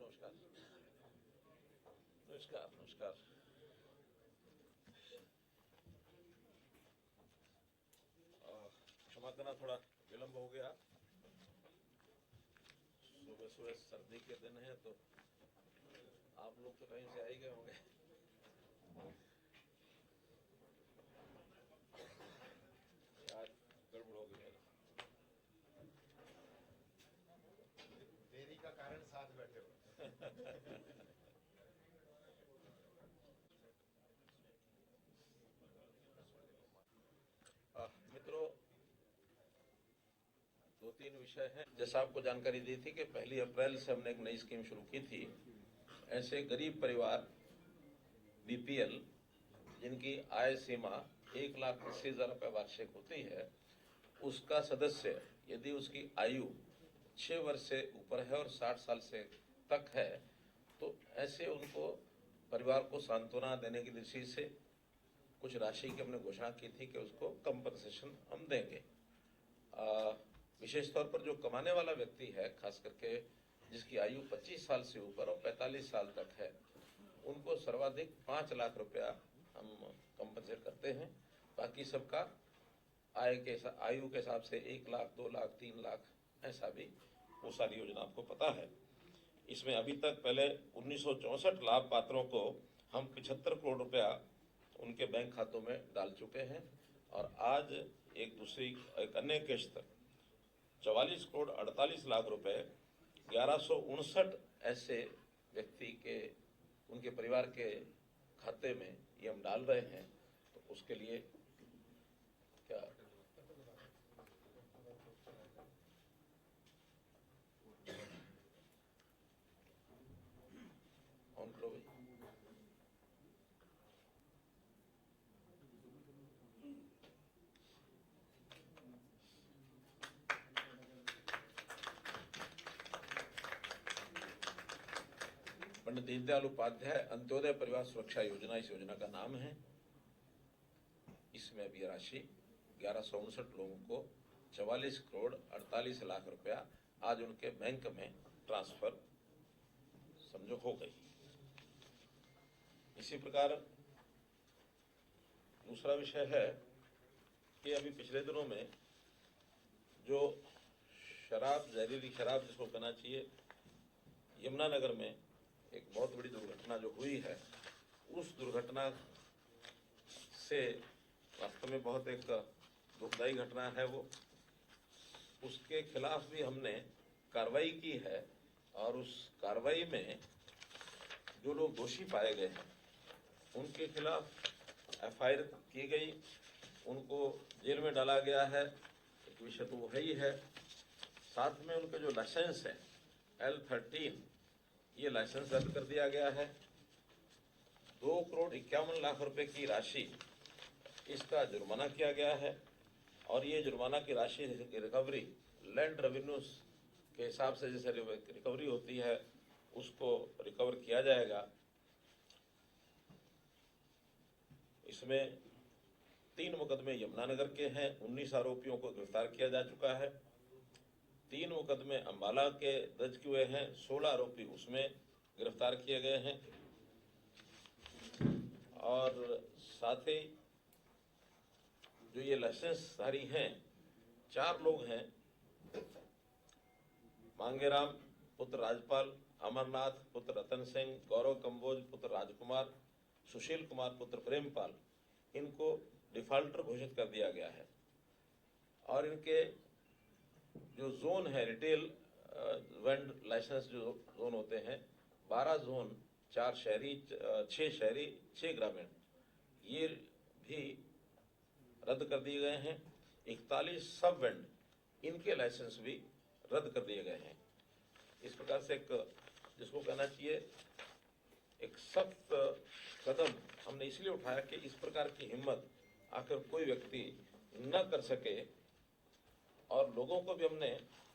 नमस्कार। नमस्कार नमस्कार। क्षमा करना, थोड़ा विलंब हो गया। सुबह सुबह सर्दी के दिन है तो आप लोग तो कहीं से आ ही गए होंगे। आज गड़बड़ हो गई मेरा। देरी का कारण साथ बैठे हो। मित्रों, दो तीन विषय हैं। जैसा आपको जानकारी दी थी कि 1 अप्रैल से हमने एक नई स्कीम शुरू की थी। ऐसे गरीब परिवार बीपीएल जिनकी आय सीमा 1,80,000 रुपये वार्षिक होती है, उसका सदस्य यदि उसकी आयु 6 वर्ष से ऊपर है और 60 साल से तक है तो ऐसे उनको परिवार को सांत्वना देने की दृष्टि से कुछ राशि की हमने घोषणा की थी कि उसको कंपनसेशन हम देंगे। विशेष तौर पर जो कमाने वाला व्यक्ति है, खास करके जिसकी आयु 25 साल से ऊपर और 45 साल तक है, उनको सर्वाधिक 5 लाख रुपया हम कंपनसेट करते हैं। बाकी सबका आयु के हिसाब से 1 लाख, 2 लाख, 3 लाख, ऐसा भी वो सारी योजना आपको पता है। इसमें अभी तक पहले 1964 लाभ पात्रों को हम 75 करोड़ रुपया उनके बैंक खातों में डाल चुके हैं और आज एक अन्य किश्त 44 करोड़ 48 लाख रुपए 1159 ऐसे व्यक्ति के उनके परिवार के खाते में ये हम डाल रहे हैं। तो उसके लिए क्या ऑन करो भाई। पंडित दीनदयाल उपाध्याय अंत्योदय परिवार सुरक्षा योजना इस योजना का नाम है। इसमें अभी राशि 1159 लोगों को 44 करोड़ 48 लाख रुपया आज उनके बैंक में ट्रांसफर समझो हो गई। इसी प्रकार दूसरा विषय है कि अभी पिछले दिनों में जो शराब, जहरीली शराब जिसको कहना चाहिए, यमुनानगर में एक बहुत बड़ी दुर्घटना जो हुई है, उस दुर्घटना से वास्तव में बहुत एक दुखदायी घटना है वो। उसके खिलाफ भी हमने कार्रवाई की है और उस कार्रवाई में जो लोग दोषी पाए गए हैं उनके खिलाफ एफआईआर की गई, उनको जेल में डाला गया है। एक विषय तो वो है ही है, साथ में उनका जो लाइसेंस है L13, ये लाइसेंस रद्द कर दिया गया है। 2 करोड़ 51 लाख रुपए की राशि इसका जुर्माना किया गया है और ये जुर्माना की राशि की रिकवरी लैंड रेवेन्यूज के हिसाब से जैसे रिकवरी होती है उसको रिकवर किया जाएगा। इसमें 3 मुकदमे यमुनानगर के हैं, 19 आरोपियों को गिरफ्तार किया जा चुका है। 3 मुकदमे अंबाला के दर्ज हुए हैं, 16 आरोपी उसमें गिरफ्तार किए गए हैं। और साथ ही जो ये लाइसेंसधारी हैं, 4 लोग हैं, मांगेराम पुत्र राजपाल, अमरनाथ पुत्र रतन सिंह, गौरव कंबोज पुत्र राजकुमार, सुशील कुमार पुत्र प्रेमपाल, इनको डिफॉल्टर घोषित कर दिया गया है। और इनके जो जोन है, रिटेल वेंड लाइसेंस जो जोन होते हैं, 12 जोन, 4 शहरी, 6 शहरी, 6 ग्रामीण, ये भी रद्द कर दिए गए हैं। 41 सब वेंड, इनके लाइसेंस भी रद्द कर दिए गए हैं। इस प्रकार से एक जिसको कहना चाहिए एक सख्त कदम हमने इसलिए उठाया कि इस प्रकार की हिम्मत आखिर कोई व्यक्ति न कर सके। और लोगों को भी हमने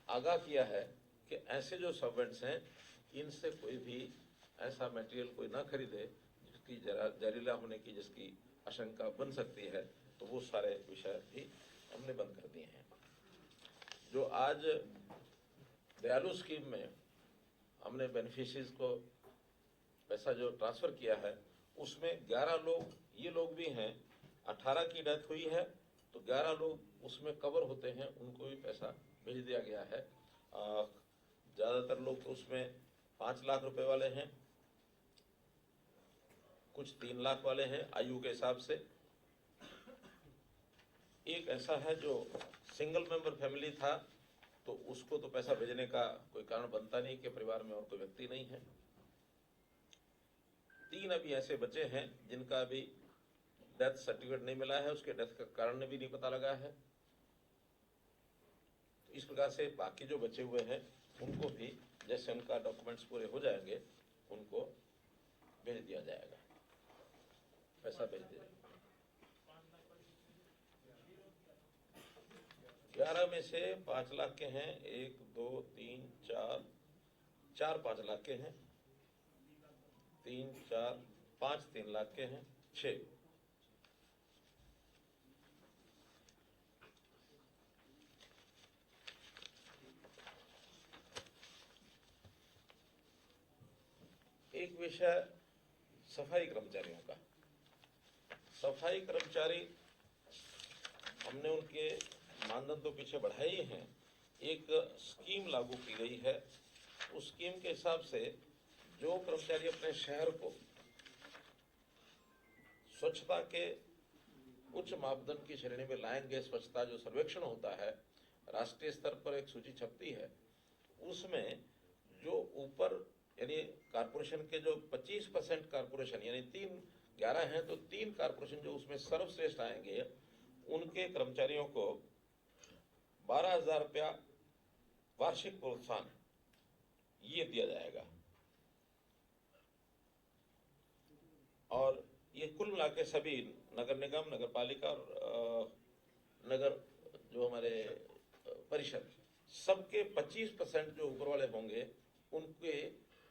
आगाह किया है कि ऐसे जो सबवेंट्स हैं इनसे कोई भी ऐसा मटेरियल कोई ना खरीदे जिसकी जहरीला होने की जिसकी आशंका बन सकती है। तो वो सारे विषय भी हमने बंद कर दिए हैं। जो आज दयालु स्कीम में हमने बेनिफिशरीज को पैसा जो ट्रांसफर किया है उसमें 11 लोग ये लोग भी हैं, 18 की डेथ हुई है तो 11 लोग उसमें कवर होते हैं, उनको भी पैसा भेज दिया गया है। ज़्यादातर लोग तो उसमें 5 लाख रुपए वाले हैं, कुछ 3 लाख वाले हैं आयु के हिसाब से। एक ऐसा है जो सिंगल मेंबर फैमिली था तो उसको तो पैसा भेजने का कोई कारण बनता नहीं कि परिवार में और कोई व्यक्ति नहीं है। 3 अभी ऐसे बचे हैं जिनका अभी डेथ सर्टिफिकेट नहीं मिला है, उसके डेथ का कारण भी नहीं पता लगा है। तो इस प्रकार से बाकी जो बचे हुए हैं उनको भी जैसे उनका डॉक्यूमेंट्स पूरे हो जाएंगे उनको भेज दिया जाएगा, पैसा भेज दिया। 11 में से 5 लाख के हैं, 1 2 3 4 5 लाख के हैं, 3 4 5 3 लाख के हैं, 6। एक विषय सफाई कर्मचारियों का। सफाई कर्मचारी हमने उनके मानदंड तो पीछे बढ़ाए ही हैं। एक स्कीम लागू की गई है, उस स्कीम के हिसाब से जो कर्मचारी अपने शहर को स्वच्छता के उच्च मापदंड की श्रेणी में लाएंगे, स्वच्छता जो सर्वेक्षण होता है राष्ट्रीय स्तर पर एक सूची छपती है, उसमें जो ऊपर यानी कारपोरेशन के जो 25% कारपोरेशन यानी 11 हैं तो 3 कारपोरेशन जो उसमें सर्वश्रेष्ठ आएंगे उनके कर्मचारियों को 12,000 रुपया वार्षिक प्रोत्साहन ये दिया जाएगा। और ये कुल मिला के सभी नगर निगम, नगर पालिका और नगर जो हमारे परिषद सबके 25% जो ऊपर वाले होंगे उनके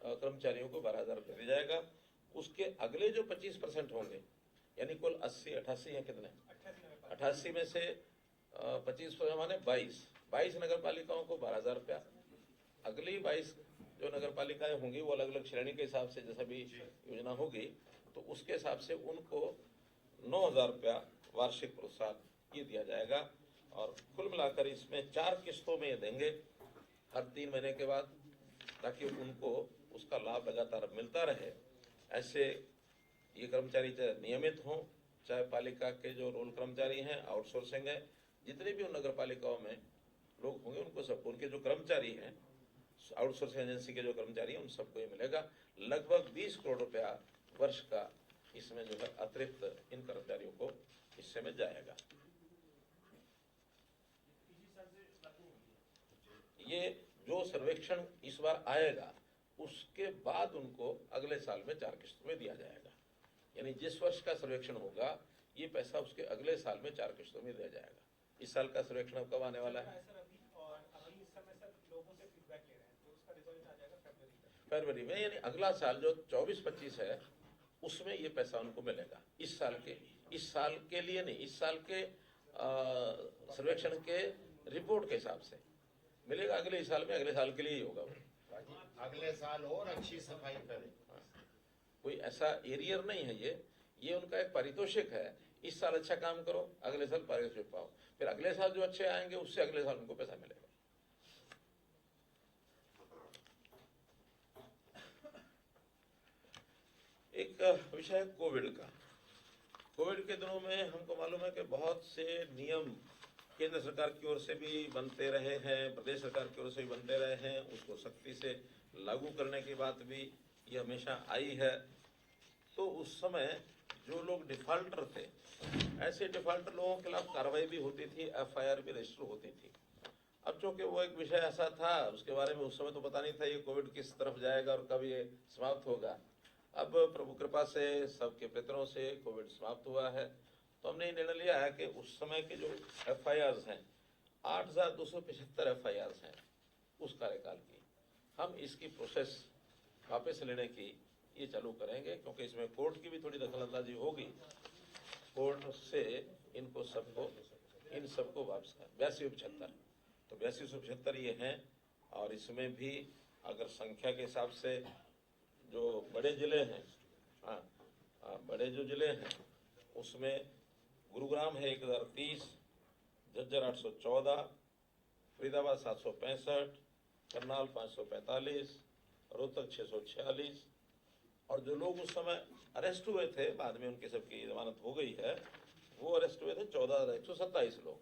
कर्मचारियों को 12,000 रुपये दिया जाएगा। उसके अगले जो 25% होंगे यानी कुल 80 88 या कितने 88 में से 25% माने 22 नगर पालिकाओं को 12,000 रुपया। अगली 22 जो नगर पालिकाएं होंगी वो अलग अलग श्रेणी के हिसाब से जैसा भी योजना होगी तो उसके हिसाब से उनको 9,000 रुपया वार्षिक प्रोत्साहन ये दिया जाएगा। और कुल मिलाकर इसमें 4 किस्तों में ये देंगे हर 3 महीने के बाद, ताकि उनको उसका लाभ लगातार मिलता रहे। ऐसे ये कर्मचारी चाहे नियमित हों, चाहे पालिका के जो रोल कर्मचारी हैं, आउटसोर्सिंग है, जितने भी उन नगर पालिकाओं में लोग होंगे उनको सबको, उनके जो कर्मचारी हैं आउटसोर्सिंग एजेंसी के जो कर्मचारी हैं उन सबको ये मिलेगा। लगभग 20 करोड़ रुपया वर्ष का इसमें जो है अतिरिक्त इन कर्मचारियों को हिस्से में जाएगा। ये जो सर्वेक्षण इस बार आएगा उसके बाद उनको अगले साल में 4 किस्तों में दिया जाएगा। यानी जिस वर्ष का सर्वेक्षण होगा ये पैसा उसके अगले साल में 4 किस्तों में दिया जाएगा। इस साल का सर्वेक्षण अब कब आने वाला है? फरवरी में, यानी अगला साल जो 24-25 है उसमें ये पैसा उनको मिलेगा। इस साल के लिए नहीं, इस साल के सर्वेक्षण के रिपोर्ट के हिसाब से मिलेगा। अगले साल में अगले साल के लिए ही होगा वो। अगले साल और अच्छी सफाई करें। कोई ऐसा एरियर नहीं है ये उनका एक पारितोषिक है। इस साल अच्छा काम करो, अगले साल पारितोषिक पाओ, फिर अगले साल जो अच्छे आएंगे उससे अगले साल उनको पैसा मिलेगा। एक विषय कोविड का। कोविड के दिनों में हमको मालूम है कि बहुत से नियम केंद्र सरकार की ओर से भी बनते रहे हैं, प्रदेश सरकार की ओर से भी बनते रहे हैं, उसको सख्ती से लागू करने की बात भी ये हमेशा आई है। तो उस समय जो लोग डिफॉल्टर थे, ऐसे डिफॉल्टर लोगों के खिलाफ कार्रवाई भी होती थी, FIR भी रजिस्टर होती थी। अब चूंकि वो एक विषय ऐसा था उसके बारे में उस समय तो पता नहीं था ये कोविड किस तरफ जाएगा और कब ये समाप्त होगा। अब प्रभु कृपा से सबके प्रयत्नों से कोविड समाप्त हुआ है। तो हमने ये निर्णय लिया है कि उस समय के जो FIRs हैं 8,275 FIRs हैं उस कार्यकाल की, हम इसकी प्रोसेस वापस लेने की ये चालू करेंगे, क्योंकि इसमें कोर्ट की भी थोड़ी दखलंदाजी होगी। कोर्ट से इन सबको वापस कर 8275 तो 8275 ये हैं। और इसमें भी अगर संख्या के हिसाब से जो बड़े जिले हैं, बड़े जो जिले हैं उसमें गुरुग्राम है 1030, झज्जर 814, फरीदाबाद 765, करनाल 545, रोहतक 646, और जो लोग उस समय अरेस्ट हुए थे, बाद में उनके सबकी जमानत हो गई है, वो अरेस्ट हुए थे 14,127 लोग।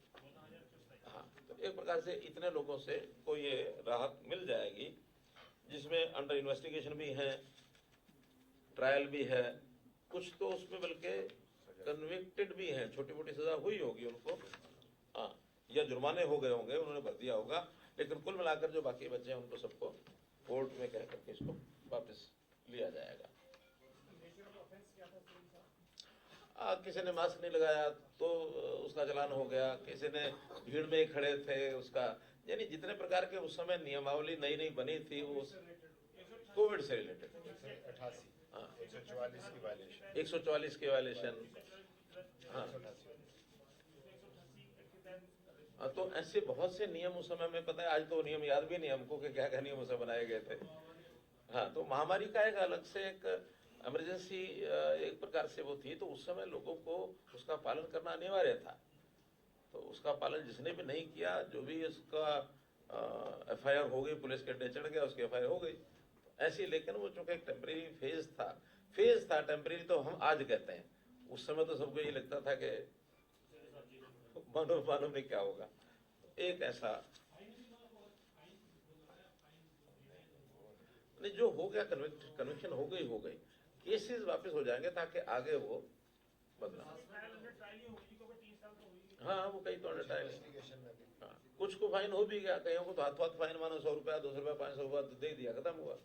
हाँ, तो एक प्रकार से इतने लोगों से को ये राहत मिल जाएगी, जिसमें अंडर इन्वेस्टिगेशन भी है, ट्रायल भी है, कुछ तो उसमें बल्कि कन्विक्टेड भी हैं, छोटी मोटी सजा हुई होगी उनको, हाँ, या जुर्माने हो गए होंगे, उन्होंने भर दिया होगा, लेकिन कुल मिलाकर जो बाकी बचे हैं उनको सबको कोर्ट में कह करके इसको वापस लिया जाएगा। किसी ने मास्क नहीं लगाया तो उसका चालान हो गया, किसी ने भीड़ में ही खड़े थे उसका, यानी जितने प्रकार के उस समय नियमावली नई नई बनी थी वो कोविड से रिलेटेड, 144 की वायलेशन, हाँ, तो ऐसे बहुत से नियम उस समय में, पता है आज तो नियम याद भी नहीं हमको कि क्या क्या नियम उसे बनाए गए थे। हाँ, तो महामारी का एक अलग से एक इमरजेंसी एक प्रकार से वो थी, तो उस समय लोगों को उसका पालन करना अनिवार्य था, तो उसका पालन जिसने भी नहीं किया, जो भी उसका FIR हो गई, पुलिस के अड्डे चढ़ गया, उसकी FIR हो गई ऐसी। लेकिन वो चूंकि एक टेम्परेरी फेज था, टेम्परेरी तो हम आज कहते हैं, उस समय तो सबको ये लगता था कि मालूम नहीं क्या होगा। एक ऐसा नहीं, जो हो गया कन्विक्शन हो गई, केसेस वापस हो जाएंगे ताकि आगे वो बदला। हाँ, वो कई तो अंडर ट्रायल, हाँ, कुछ को फाइन हो भी गया, कईयों को तो हाथ फाइन मानो 100 रुपया, 200 रुपया, 500 रुपया तो दे दिया, खत्म हुआ।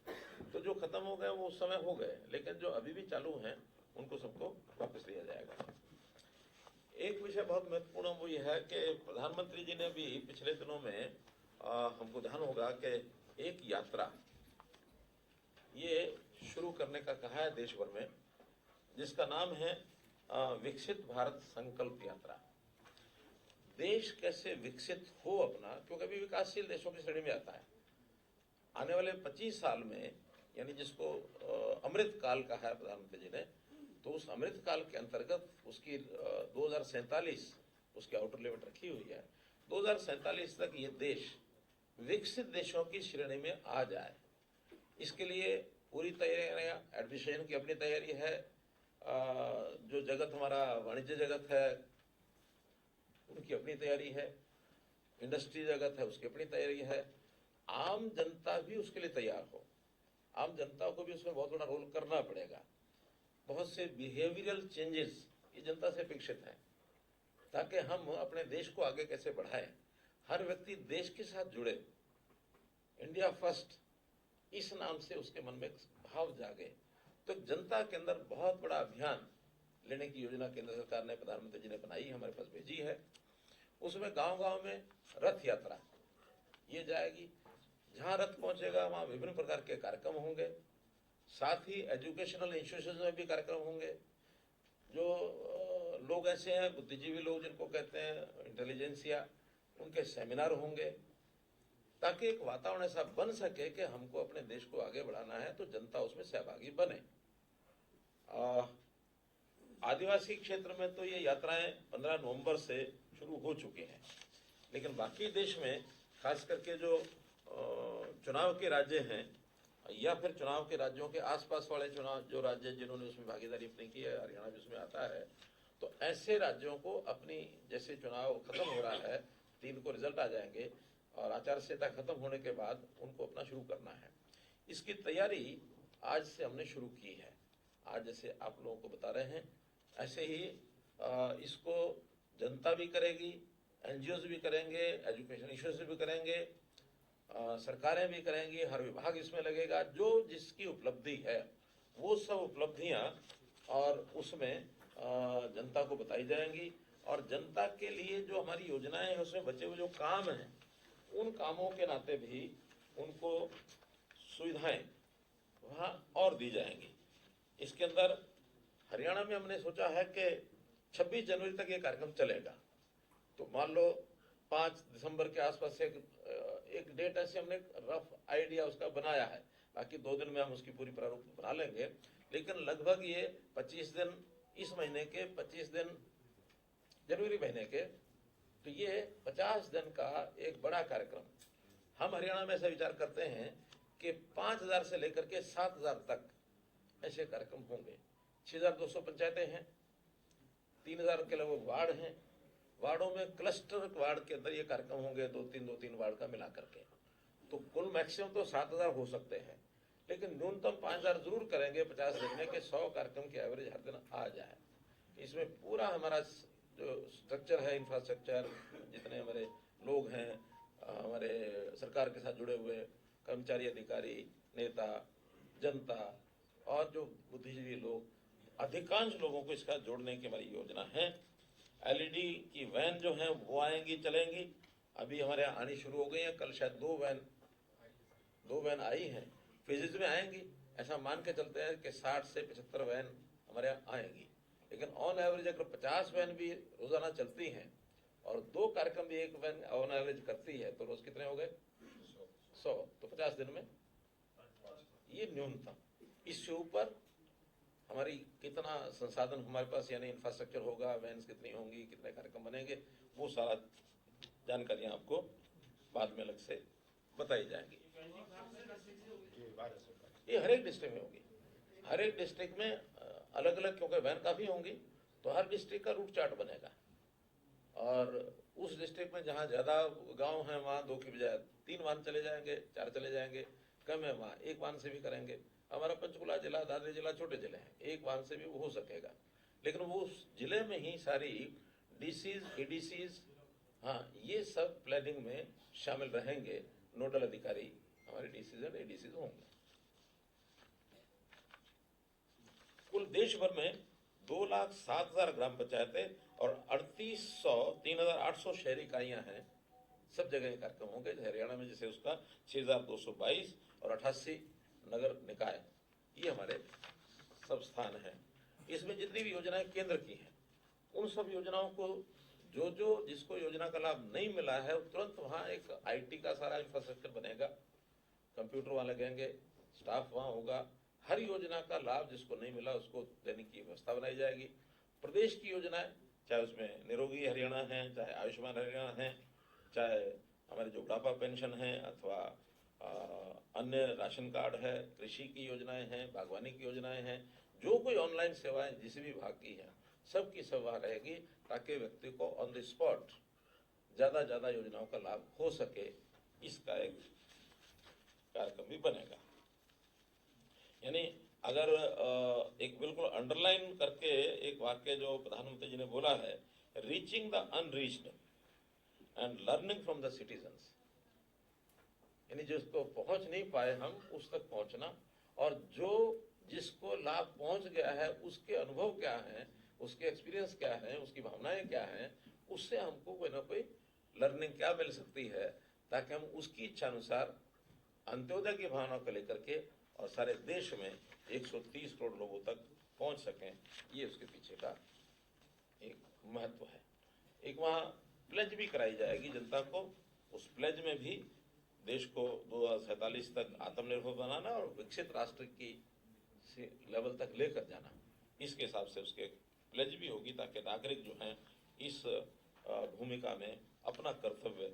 तो जो खत्म हो गए वो उस समय हो गए, लेकिन जो अभी भी चालू हैं उनको सबको वापस लिया जाएगा। एक विषय बहुत महत्वपूर्ण वो ये है कि प्रधानमंत्री जी ने भी पिछले दिनों में हमको ध्यान होगा कि एक यात्रा ये शुरू करने का कहा है देश भर में, जिसका नाम है विकसित भारत संकल्प यात्रा। देश कैसे विकसित हो अपना, क्योंकि अभी विकासशील देशों की श्रेणी में आता है। आने वाले 25 साल में, यानी जिसको अमृत काल कहा है प्रधानमंत्री जी ने, तो उस अमृत काल के अंतर्गत उसकी 2047 उसकी आउटर लिमिट रखी हुई है। 2047 तक ये देश विकसित देशों की श्रेणी में आ जाए, इसके लिए पूरी तैयारियां, एडमिशन की अपनी तैयारी है, जो जगत हमारा वाणिज्य जगत है उनकी अपनी तैयारी है, इंडस्ट्री जगत है उसकी अपनी तैयारी है, आम जनता भी उसके लिए तैयार हो। आम जनता को भी उसमें बहुत बड़ा रोल करना पड़ेगा। बहुत से बिहेवियरल चेंजेस ये जनता से अपेक्षित हैं, ताकि हम अपने देश को आगे कैसे बढ़ाएं, हर व्यक्ति देश के साथ जुड़े, इंडिया फर्स्ट इस नाम से उसके मन में भाव जागे। तो जनता के अंदर बहुत बड़ा अभियान लेने की योजना केंद्र सरकार ने, प्रधानमंत्री जी ने बनाई, हमारे पास भेजी है। उसमें गांव-गांव में रथ यात्रा ये जाएगी, जहां रथ पहुंचेगा वहां विभिन्न प्रकार के कार्यक्रम होंगे, साथ ही एजुकेशनल इंस्टीट्यूशन में भी कार्यक्रम होंगे। जो लोग ऐसे हैं बुद्धिजीवी लोग जिनको कहते हैं इंटेलिजेंसिया, उनके सेमिनार होंगे, ताकि एक वातावरण ऐसा बन सके कि हमको अपने देश को आगे बढ़ाना है, तो जनता उसमें सहभागी बने। आदिवासी क्षेत्र में तो ये यात्राएं 15 नवंबर से शुरू हो चुकी हैं, लेकिन बाकी देश में खास करके जो चुनाव के राज्य हैं या फिर चुनाव के राज्यों के आसपास वाले चुनाव जो राज्य जिन्होंने उसमें भागीदारी अपनी की है, हरियाणा भी उसमें आता है, तो ऐसे राज्यों को अपनी, जैसे चुनाव खत्म हो रहा है, 3 को रिजल्ट आ जाएंगे और आचार संहिता खत्म होने के बाद उनको अपना शुरू करना है। इसकी तैयारी आज से हमने शुरू की है। आज जैसे आप लोगों को बता रहे हैं, ऐसे ही इसको जनता भी करेगी, NGOs भी करेंगे, एजुकेशन इश्यूज भी करेंगे, सरकारें भी करेंगी, हर विभाग इसमें लगेगा। जो जिसकी उपलब्धि है वो सब उपलब्धियां और उसमें जनता को बताई जाएंगी, और जनता के लिए जो हमारी योजनाएं हैं उसमें बचे हुए जो काम हैं उन कामों के नाते भी उनको सुविधाएं वहाँ और दी जाएंगी। इसके अंदर हरियाणा में हमने सोचा है कि 26 जनवरी तक ये कार्यक्रम चलेगा, तो मान लो 5 दिसंबर के आसपास से एक डेट ऐसे हमने रफ आइडिया उसका बनाया है, बाकी 2 दिन में हम उसकी पूरी प्रारूप बना लेंगे। लेकिन लगभग ये 25 दिन, इस महीने के 25 दिन जनवरी महीने के, तो ये 50 दिन का एक बड़ा कार्यक्रम। हम हरियाणा में ऐसा विचार करते हैं कि 5,000 से लेकर के 7,000 तक ऐसे कार्यक्रम होंगे। 6,200 पंचायतें हैं, 3,000 के लगभग वार्ड हैं। वार्डों में क्लस्टर वार्ड के अंदर ये कार्यक्रम होंगे, 2-3 वार्ड का मिला करके। तो कुल मैक्सिमम तो 7,000 हो सकते हैं, लेकिन न्यूनतम 5,000 जरूर करेंगे 50 दिन में, कि 100 कार्यक्रम की एवरेज हर दिन आ जाए। इसमें पूरा हमारा जो स्ट्रक्चर है, इंफ्रास्ट्रक्चर, जितने हमारे लोग हैं, हमारे सरकार के साथ जुड़े हुए कर्मचारी, अधिकारी, नेता, जनता और जो बुद्धिजीवी लोग, अधिकांश लोगों को इसका जोड़ने की हमारी योजना है। LED की वैन जो है वो आएंगी, चलेंगी। अभी हमारे यहाँ आनी शुरू हो गई है, कल शायद 2 वैन आई हैं, फेजेज में आएंगी। ऐसा मान के चलते हैं कि 60 से 75 वैन हमारे यहाँ आएंगी। लेकिन ऑन एवरेज अगर 50 वैन भी रोजाना चलती हैं और 2 कार्यक्रम भी एक वैन ऑन एवरेज करती है, तो रोज कितने हो गए? 100। तो 50 दिन में ये न्यूनतम। इससे ऊपर हमारी कितना संसाधन हमारे पास, यानी इंफ्रास्ट्रक्चर होगा, वैन्स कितनी होंगी, कितने कार्यक्रम बनेंगे, वो सारा जानकारियां आपको बाद में अलग से बताई जाएंगी। ये हर एक डिस्ट्रिक्ट में होगी, हर एक डिस्ट्रिक्ट में अलग अलग, क्योंकि वैन काफी होंगी, तो हर डिस्ट्रिक्ट का रूट चार्ट बनेगा। और उस डिस्ट्रिक्ट में जहाँ ज्यादा गांव हैं वहाँ 2 की बजाय 3 वाहन चले जाएंगे, 4 चले जाएंगे। कम है वहाँ 1 वाहन से भी करेंगे। हमारा पंचकुला जिला, दादरी जिला छोटे जिले हैं, 1 वाहन से भी वो हो सकेगा। लेकिन वो उस जिले में ही सारी DCs, ADCs, हाँ, ये सब प्लानिंग में शामिल रहेंगे। नोडल अधिकारी हमारे DCs और ADCs होंगे। कुल देश भर में 2,07,000 ग्राम पंचायतें और 3,800 शहरी इकाइयां हैं। सब जगह ये कार्यक्रम होंगे। हरियाणा में जैसे उसका 6,222 और 88 नगर निकाय, ये हमारे सब स्थान हैं। इसमें जितनी भी योजनाएं केंद्र की हैं, उन सब योजनाओं को जो जिसको योजना का लाभ नहीं मिला है, तुरंत वहाँ एक IT का सारा इंफ्रास्ट्रक्चर बनेगा, कंप्यूटर वहाँ लगेंगे, स्टाफ वहाँ होगा। हर योजना का लाभ जिसको नहीं मिला उसको देने की व्यवस्था बनाई जाएगी। प्रदेश की योजनाएं, चाहे उसमें निरोगी हरियाणा है, चाहे आयुष्मान हरियाणा है, चाहे हमारे जो बुढ़ापा पेंशन है, अथवा अन्य राशन कार्ड है, कृषि की योजनाएं हैं, बागवानी की योजनाएं हैं, जो कोई ऑनलाइन सेवाएं जिस भी विभाग की हैं, सबकी सेवा रहेगी, ताकि व्यक्ति को ऑन द स्पॉट ज्यादा योजनाओं का लाभ हो सके। इसका एक कार्यक्रम भी बनेगा। यानी अगर एक बिल्कुल अंडरलाइन करके एक वाक्य जो प्रधानमंत्री जी ने बोला है, reaching the unreached and learning from the citizens, यानी जिसको पहुंच नहीं पाए हम उस तक पहुंचना, और जो जिसको लाभ पहुंच गया है उसके अनुभव क्या है, उसके एक्सपीरियंस क्या है, उसकी भावनाएं क्या हैं, उससे हमको कोई ना कोई लर्निंग क्या मिल सकती है, ताकि हम उसकी इच्छा अनुसार अंत्योदय की भावना को लेकर के और सारे देश में 130 करोड़ लोगों तक पहुंच सकें। ये उसके पीछे का एक महत्व है। एक वहाँ प्लेज भी कराई जाएगी जनता को। उस प्लेज में भी देश को 2047 तक आत्मनिर्भर बनाना और विकसित राष्ट्र की लेवल तक लेकर जाना, इसके हिसाब से उसके प्लेज भी होगी, ताकि नागरिक जो हैं इस भूमिका में अपना कर्तव्य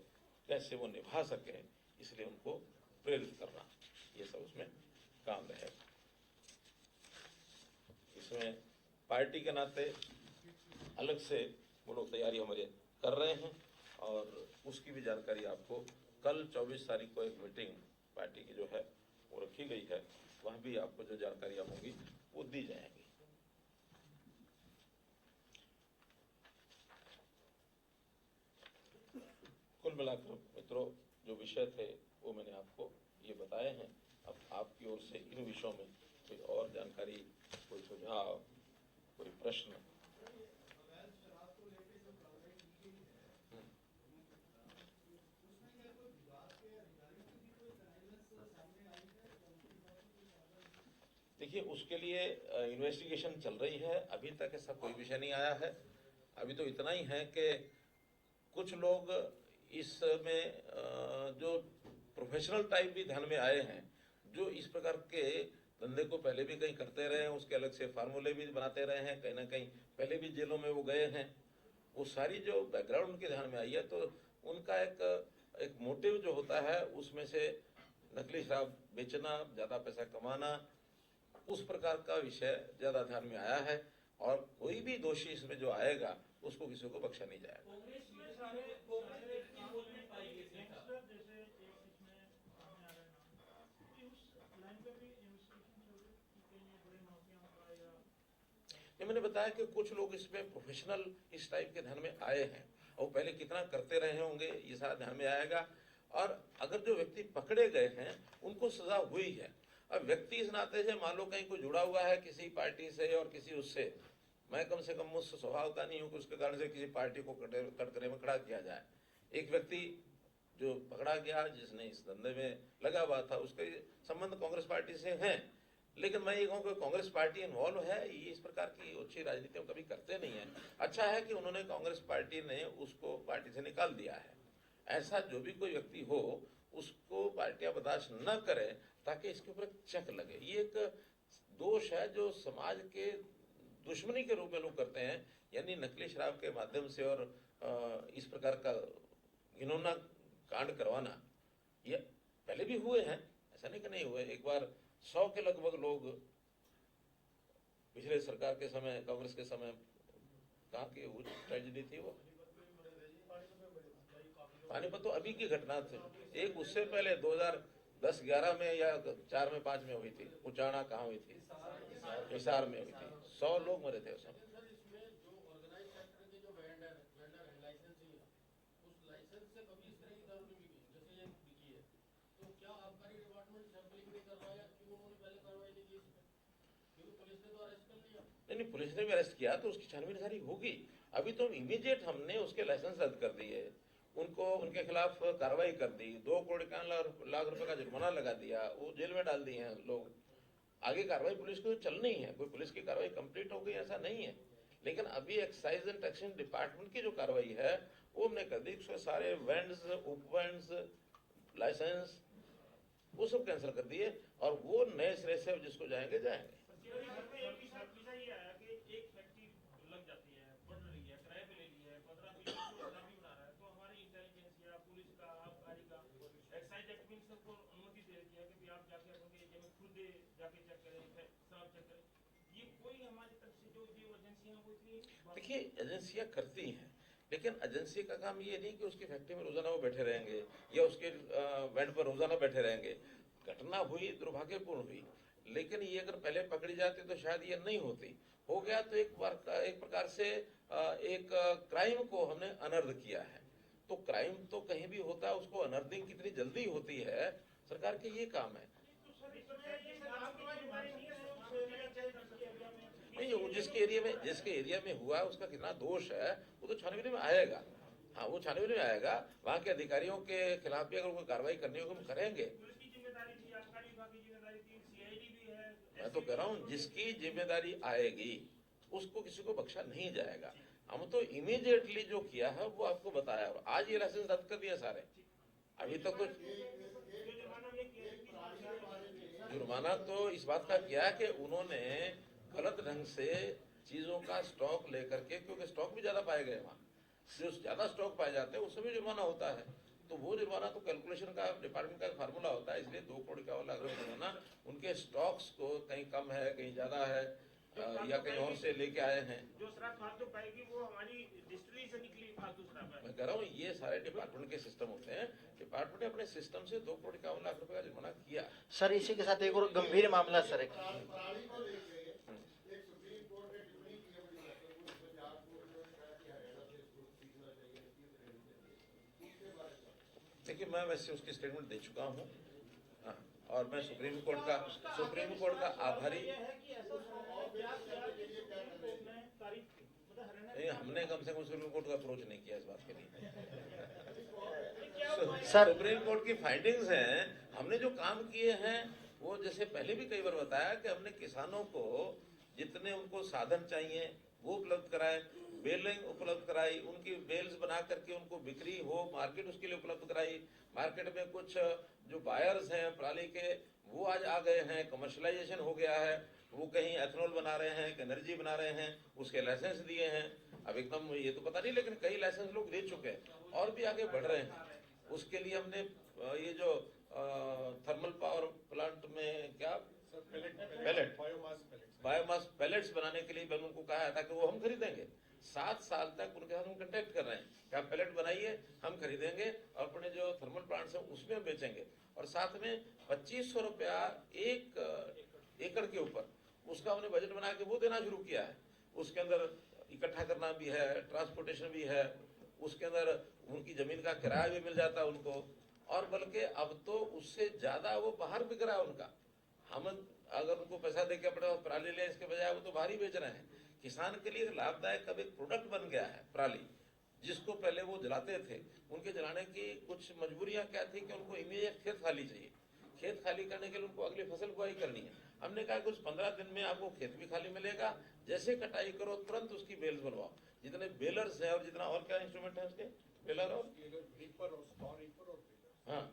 कैसे वो निभा सकें, इसलिए उनको प्रेरित करना, ये सब उसमें काम रहेगा। इसमें पार्टी के नाते अलग से वो लोग तैयारी हमारे कर रहे हैं, और उसकी भी जानकारी आपको कल 24 तारीख को एक मीटिंग पार्टी की जो है वो रखी गई है, वहाँ भी आपको जो जानकारियाँ होंगी वो दी जाएंगी। कुल मिलाकर मित्रों, जो विषय थे वो मैंने आपको ये बताए हैं। अब आपकी ओर से इन विषयों में कोई और जानकारी, कोई सुझाव, कोई प्रश्न? देखिए, उसके लिए इन्वेस्टिगेशन चल रही है। अभी तक ऐसा कोई विषय नहीं आया है। अभी तो इतना ही है कि कुछ लोग इसमें जो प्रोफेशनल टाइप भी ध्यान में आए हैं, जो इस प्रकार के धंधे को पहले भी कहीं करते रहे हैं, उसके अलग से फार्मूले भी बनाते रहे हैं, कहीं ना कहीं पहले भी जेलों में वो गए हैं, वो सारी जो बैकग्राउंड उनके ध्यान में आई है, तो उनका एक मोटिव जो होता है उसमें से नकली शराब बेचना, ज़्यादा पैसा कमाना, उस प्रकार का विषय ज़्यादा ध्यान में आया है। और कोई भी दोषी इसमें जो आएगा उसको किसी को बख्शा नहीं जाएगा। कांग्रेस में सारे व्यक्ति बोलने पाई गए थे गैंगस्टर जैसे एक इसमें सामने आ रहा है नाम, कि उस लाइन पे भी इन्वेस्टिगेशन चल रही है कि कहीं ये बड़े माफियाओं का या ये मैंने बताया कि कुछ लोग इसमें प्रोफेशनल इस टाइप के ध्यान में आए हैं, और पहले कितना करते रहे होंगे ये सारा ध्यान में आएगा। और अगर जो व्यक्ति पकड़े गए हैं उनको सजा हुई है। अब व्यक्ति इस नाते से मान लो कहीं कोई जुड़ा हुआ है किसी पार्टी से और किसी उससे, मैं कम से कम उस स्वभाव का नहीं हूँ कि उसके कारण से किसी पार्टी को कटघरे में खड़ा किया जाए। एक व्यक्ति जो पकड़ा गया जिसने इस धंधे में लगा हुआ था, उसके संबंध कांग्रेस पार्टी से हैं, लेकिन मैं ये कहूँ कि कांग्रेस पार्टी इन्वॉल्व है, ये इस प्रकार की ओछी राजनीति हम कभी करते नहीं है। अच्छा है कि उन्होंने कांग्रेस पार्टी ने उसको पार्टी से निकाल दिया है। ऐसा जो भी कोई व्यक्ति हो उसको पार्टियां बर्दाश्त न करें ताकि इसके ऊपर चेक लगे। ये एक दोष है जो समाज के दुश्मनी के रूप में लोग करते हैं, यानी नकली शराब के माध्यम से और इस प्रकार का घिनौना कांड करवाना। ये पहले भी हुए हैं, ऐसा नहीं कि नहीं हुए। एक बार 100 के लगभग लोग पिछले सरकार के समय, कांग्रेस के समय, कहाँ की वो ट्रेजेडी थी वो पानीपत, तो अभी की घटना थी। एक उससे पहले 2010-11 में या 4 में 5 में हुई थी, उचाना कहाँ हुई थी, हिसार में हुई थी, 100 लोग मरे थे उस समय। नहीं, पुलिस ने भी अरेस्ट किया तो उसकी छानबीन सारी होगी। अभी तो इमीडिएट हमने उसके लाइसेंस रद्द कर दिए, उनको उनके खिलाफ कार्रवाई कर दी, 2 करोड़ 51 लाख रुपए का जुर्माना लगा दिया, वो जेल में डाल दिए हैं लोग। आगे कार्रवाई पुलिस को चलनी है, कोई पुलिस की कार्रवाई कंप्लीट हो गई ऐसा नहीं है, लेकिन अभी एक्साइज एंड टैक्सेशन डिपार्टमेंट की जो कार्रवाई है वो हमने कर दी। उसके सारे वेंड्स, उपवेंड्स, लाइसेंस वो सब कैंसिल कर दिए और वो नए सिरे से जिसको जाएंगे जाएंगे। देखिए एजेंसियां करती हैं, लेकिन एजेंसी का काम ये नहीं कि उसकी फैक्ट्री में रोजाना वो बैठे रहेंगे या उसके वैंड पर रोजाना बैठे रहेंगे। घटना हुई, दुर्भाग्यपूर्ण हुई, लेकिन ये अगर पहले पकड़ी जाती तो शायद ये नहीं होती। हो गया तो एक प्रकार से एक क्राइम को हमने अनर्थ किया है। तो क्राइम तो कहीं भी होता है, उसको अनर्थिंग कितनी जल्दी होती है, सरकार के ये काम है। नहीं, वो जिसके एरिया में हुआ उसका कितना दोष है वो तो छानबीन में आएगा। हाँ, वो छानबीन में आएगा। वहाँ के अधिकारियों के खिलाफ भी अगर कोई कार्रवाई करनी होगी हम करेंगे। मैं तो कह रहा हूँ जिसकी जिम्मेदारी आएगी उसको किसी को बख्शा नहीं जाएगा। हम तो इमीडिएटली जो किया है वो आपको बताया। आज ये लाइसेंस रद्द कर दिया सारे। अभी तक तो जुर्माना तो इस बात का किया कि उन्होंने गलत ढंग से चीजों का स्टॉक लेकर के, क्योंकि स्टॉक भी ज्यादा पाए गए वहाँ, जो ज्यादा स्टॉक पाए जाते हैं उसमें भी जुर्माना होता है। तो वो जुर्माना तो कैलकुलेशन का डिपार्टमेंट का फार्मूला होता है, इसलिए 2 करोड़ 51 लाख रुपए जुर्माना उनके स्टॉक्स को कहीं कम है कहीं ज्यादा है या कहीं और से लेके आए हैं। जो शराब फालतू पाएगी वो हमारी डिस्ट्रिक्ट से निकली फालतू शराब है। मैं कह रहा हूँ ये सारे डिपार्टमेंट के सिस्टम होते हैं। डिपार्टमेंट ने अपने सिस्टम से 2 करोड़ 51 लाख रुपए का जुर्माना किया। सर इसी के साथ एक और गंभीर मामला सर, देखिए मैं वैसे उसकी स्टेटमेंट दे चुका हूँ और मैं सुप्रीम कोर्ट का आभारी। हमने कम से कम सुप्रीम कोर्ट का अप्रोच नहीं किया इस बात के लिए। सुप्रीम कोर्ट की फाइंडिंग्स हैं, हमने जो काम किए हैं वो जैसे पहले भी कई बार बताया कि हमने किसानों को जितने उनको साधन चाहिए वो उपलब्ध कराए, बेलिंग उपलब्ध कराई, उनकी बेल्स बना करके उनको बिक्री हो, मार्केट उसके लिए उपलब्ध कराई। मार्केट में कुछ जो बायर्स हैं पराली के वो आज आ गए हैं, कमर्शलाइजेशन हो गया है, वो कहीं एथेनॉल बना रहे हैं, एनर्जी बना रहे हैं, उसके लाइसेंस दिए हैं। अब एकदम ये तो पता नहीं, लेकिन कई लाइसेंस लोग दे चुके हैं और भी आगे बढ़ रहे हैं। उसके लिए हमने ये जो थर्मल पावर प्लांट में क्या पैलेट बायोमास पैलेट्स बनाने के लिए मैंने उनको कहा था कि वो हम खरीदेंगे। 7 साल तक उनके साथ हम कांटेक्ट कर रहे हैं कि आप पैलेट बनाइए, हम खरीदेंगे और अपने जो थर्मल प्लांट्स हैं उसमें बेचेंगे। और साथ में 2500 रुपया 1 एकड़ के ऊपर उसका हमने बजट बना के वो देना शुरू किया है। उसके अंदर इकट्ठा करना भी है, ट्रांसपोर्टेशन भी है, उसके अंदर उनकी जमीन का किराया भी मिल जाता है उनको, और बल्कि अब तो उससे ज्यादा वो बाहर बिक रहा है उनका। हम अगर उनको पैसा देके अपने पराली ले इसके बजाय वो तो बाहर ही बेच रहे हैं। किसान के लिए लाभदायक अब एक प्रोडक्ट बन गया है पराली, जिसको पहले वो जलाते थे। उनके जलाने की कुछ मजबूरियां क्या थी कि उनको इमीडिएट खेत खाली चाहिए। खेत खाली करने के लिए उनको अगली फसल बुआई करनी है। हमने कहा कुछ 15 दिन में आपको खेत भी खाली मिलेगा, जैसे कटाई करो तुरंत उसकी बेल्स बनवाओ। जितने बेलर्स हैं और जितना और क्या इंस्ट्रूमेंट है उसके, बेलर और हाँ,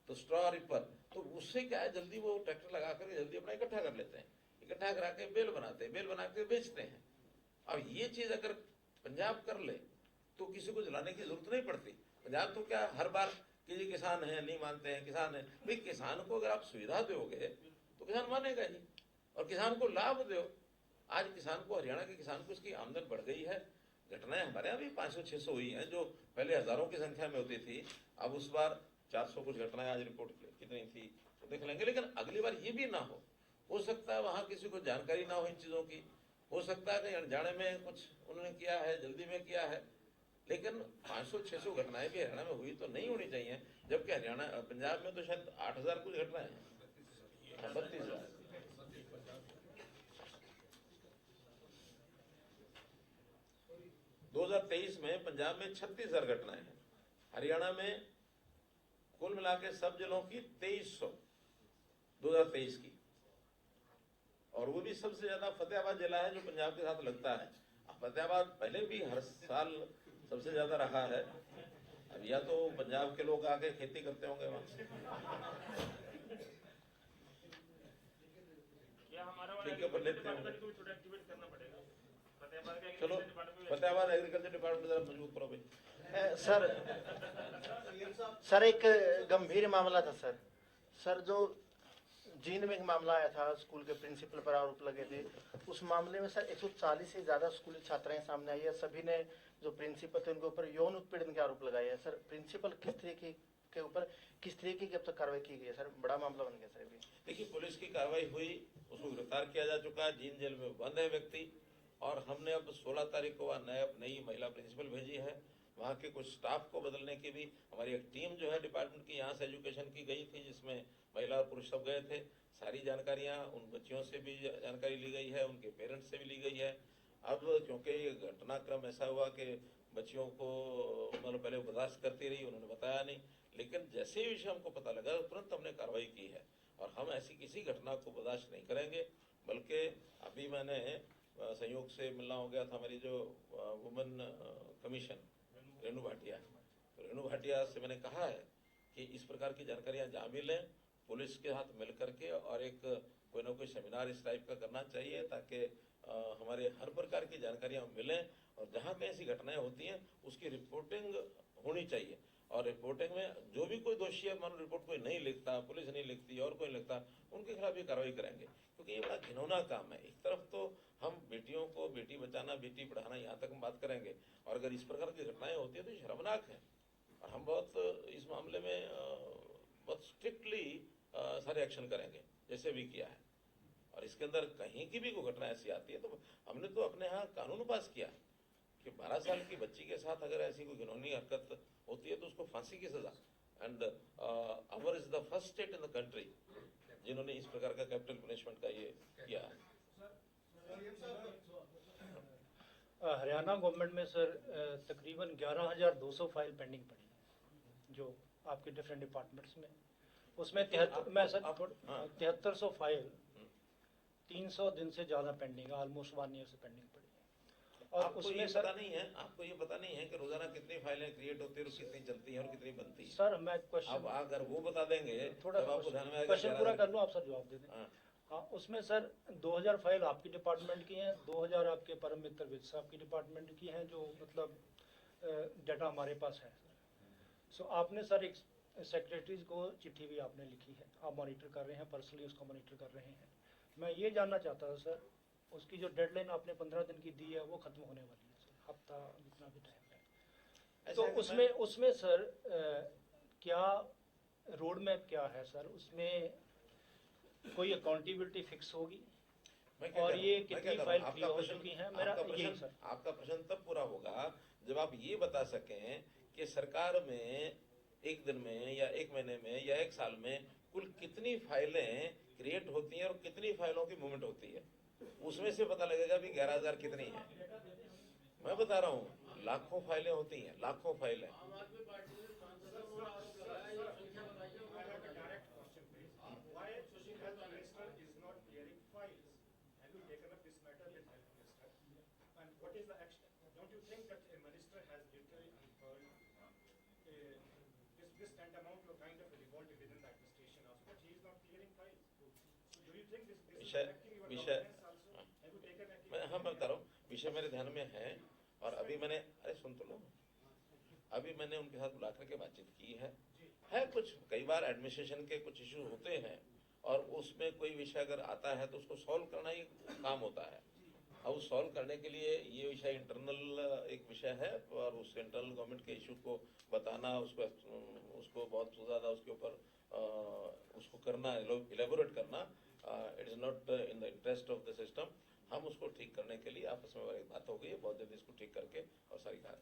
तो स्ट्रॉ रिपर, तो उससे क्या है जल्दी वो ट्रैक्टर लगा कर जल्दी अपना इकट्ठा कर लेते हैं, इकट्ठा करा के बेल बनाते हैं, बेल बना के बेचते हैं। अब ये चीज अगर पंजाब कर ले तो किसी को जलाने की जरूरत नहीं पड़ती। पंजाब तो क्या हर बार कि ये किसान है नहीं मानते हैं, किसान है भाई, किसान को अगर आप सुविधा दोगे तो किसान मानेगा ही, और किसान को लाभ दो। आज किसान को, हरियाणा के किसान को इसकी आमदन बढ़ गई है। घटनाएं हमारे यहाँ भी 500-600 हुई हैं, जो पहले हजारों की संख्या में होती थी, अब उस बार 400 कुछ घटनाएं आज रिपोर्ट कितनी थी तो देख लेंगे। लेकिन अगली बार ये भी ना हो सकता है वहां किसी को जानकारी ना हो इन चीजों की, हो सकता है कि अनजाने में कुछ उन्होंने किया है, जल्दी में किया है। लेकिन 500-600 घटनाएं भी हरियाणा में हुई तो नहीं होनी चाहिए, जबकि हरियाणा पंजाब में तो शायद 8000 कुछ घटनाएं हैं, 32,000। 2023 में पंजाब में 36,000 घटनाएं हैं, हरियाणा में कुल मिला के सब जिलों की 2300 2023 की, और वो भी सबसे ज्यादा फतेहाबाद जिला है जो पंजाब के साथ लगता है। फतेहाबाद पहले भी हर साल सबसे ज्यादा रहा है। अब या तो पंजाब के लोग आके खेती करते होंगे वहां। ठीक है, पर लेते हैं। चलो फतेहाबाद एग्रीकल्चर डिपार्टमेंट जरा मजबूत करो भाई। सर एक गंभीर मामला था सर जो जींद में एक मामला आया था, स्कूल के प्रिंसिपल पर आरोप लगे थे। उस मामले में सर 140 से ज्यादा स्कूली छात्राएं सामने आई है। सभी ने जो प्रिंसिपल थे उनके ऊपर यौन उत्पीड़न के आरोप लगाए हैं। सर प्रिंसिपल किस तरीके के ऊपर किस तरीके की अब तक कार्रवाई की गई है? सर बड़ा मामला बन गया सर अभी। देखिए, पुलिस की कार्रवाई हुई, उसको गिरफ्तार किया जा चुका है, जींद जेल में बंद है व्यक्ति, और हमने अब 16 तारीख को वहाँ नई महिला प्रिंसिपल भेजी है। वहाँ के कुछ स्टाफ को बदलने की भी हमारी एक टीम जो है डिपार्टमेंट की यहाँ से एजुकेशन की गई थी, जिसमें महिला और पुरुष सब गए थे। सारी जानकारियाँ उन बच्चियों से भी जानकारी ली गई है, उनके पेरेंट्स से भी ली गई है। अब क्योंकि ये घटनाक्रम ऐसा हुआ कि बच्चियों को मतलब पहले बर्दाश्त करती रही, उन्होंने बताया नहीं, लेकिन जैसे ही विषय हमको पता लगा तुरंत हमने कार्रवाई की है, और हम ऐसी किसी घटना को बर्दाश्त नहीं करेंगे। बल्कि अभी मैंने संयोग से मिलना हो गया था हमारी जो वुमेन कमीशन रेणु भाटिया, तो रेणु भाटिया से मैंने कहा है कि इस प्रकार की जानकारियां जहाँ मिलें पुलिस के साथ मिल करके और एक कोई ना कोई सेमिनार इस टाइप का करना चाहिए, ताकि हमारे हर प्रकार की जानकारियां मिलें, और जहाँ कहीं ऐसी घटनाएं होती हैं उसकी रिपोर्टिंग होनी चाहिए। और रिपोर्टिंग में जो भी कोई दोषी है, मान लो रिपोर्ट कोई नहीं लिखता, पुलिस नहीं लिखती और कोई लिखता, उनके खिलाफ भी कार्रवाई करेंगे, क्योंकि ये बड़ा घिनौना काम है। एक तरफ तो हम बेटियों को बेटी बचाना बेटी पढ़ाना यहाँ तक हम बात करेंगे, और अगर इस प्रकार की घटनाएं होती है तो शर्मनाक है। और हम बहुत इस मामले में बहुत स्ट्रिक्टली सारे एक्शन करेंगे जैसे भी किया है। और इसके अंदर कहीं की भी कोई घटना ऐसी आती है तो हमने तो अपने यहाँ कानून पास किया है कि 12 साल की बच्ची के साथ अगर ऐसी कोई घिनौनी हरकत होती है तो उसको फांसी की सजा। And our is the first state in the country जिन्होंने इस प्रकार का कैपिटल पनिशमेंट का ये किया है। हरियाणा गवर्नमेंट में सर तकरीबन 11,200 फाइल पेंडिंग पड़ी है जो आपके डिफरेंट डिपार्टमेंट्स में, उसमें 7300 फाइल 300 दिन से ज़्यादा पेंडिंग है, ऑलमोस्ट 1 ईयर से पेंडिंग पड़ी है। और आपको उसमें ये सर पता नहीं है, आपको ये पता नहीं है कि रोजाना कितनी फाइलें क्रिएट होती है और कितनी चलती हैं और कितनी बनती है। सर मैं अब क्वेश्चन अगर वो बता देंगे थोड़ा तब आपको ध्यान में आएगा क्वेश्चन पूरा 11,000 कर लूँ, आप सर जवाब दे दें। हाँ। हाँ, उसमें सर 2000 फाइल आपकी डिपार्टमेंट की हैं, 2000 आपके परम मित्र विद साहब की डिपार्टमेंट की हैं, जो मतलब डाटा हमारे पास है सर। सो आपने सर एक सेक्रेटरीज को चिट्ठी भी आपने लिखी है, आप मॉनिटर कर रहे हैं, पर्सनली उसको मॉनिटर कर रहे हैं। मैं ये जानना चाहता था सर, उसकी जो डेडलाइन आपने 15 दिन की दी है वो ख़त्म होने वाली है सर, हफ्ता जितना भी टाइम है। तो ऐसा है कि उसमें सर क्या रोड मैप क्या है सर, उसमें कोई अकाउंटेबिलिटी फिक्स होगी? मैं क्या और कह रहा ये हूं? मैं कितनी क्या कह रहा फाइल हूं? फ्री हो चुकी हैं, मेरा यही सर। आपका प्रश्न तब पूरा होगा जब आप ये बता सकें कि सरकार में एक दिन में या एक महीने में या एक साल में कुल कितनी फाइलें क्रिएट होती हैं और कितनी फाइलों की मूवमेंट होती है। उसमें से पता लगेगा भी 11,000 कितनी है। मैं बता रहा हूँ लाखों फाइलें होती हैं, लाखों फाइलें। I have a direct question, please. Why health minister is not clearing files? Have you taken up this matter with health minister? And what is the action? Don't you think that a minister has literally unfurled this tantamount to a kind of a revolt within the administration also, but he is not clearing files? So do you think this is affecting your governance also? Have you taken मैं बता रहा हूँ, विषय मेरे ध्यान में है और अभी मैंने अरे सुन तो लो, अभी मैंने उनके साथ बुला करके बातचीत की है कुछ कई बार एडमिनिस्ट्रेशन के कुछ इश्यू होते हैं और उसमें कोई विषय अगर आता है तो उसको सॉल्व करना ही काम होता है। अब उस सॉल्व करने के लिए ये विषय इंटरनल एक विषय है और उस इंटरनल गवर्नमेंट के इशू को बताना, उसको बहुत ज़्यादा उसके ऊपर उसको करना, इलेबोरेट करना, it is not in the interest of the system. हम उसको ठीक करने के लिए आपस में एक बात हो गई है, बहुत जल्दी इसको ठीक करके और सारी बात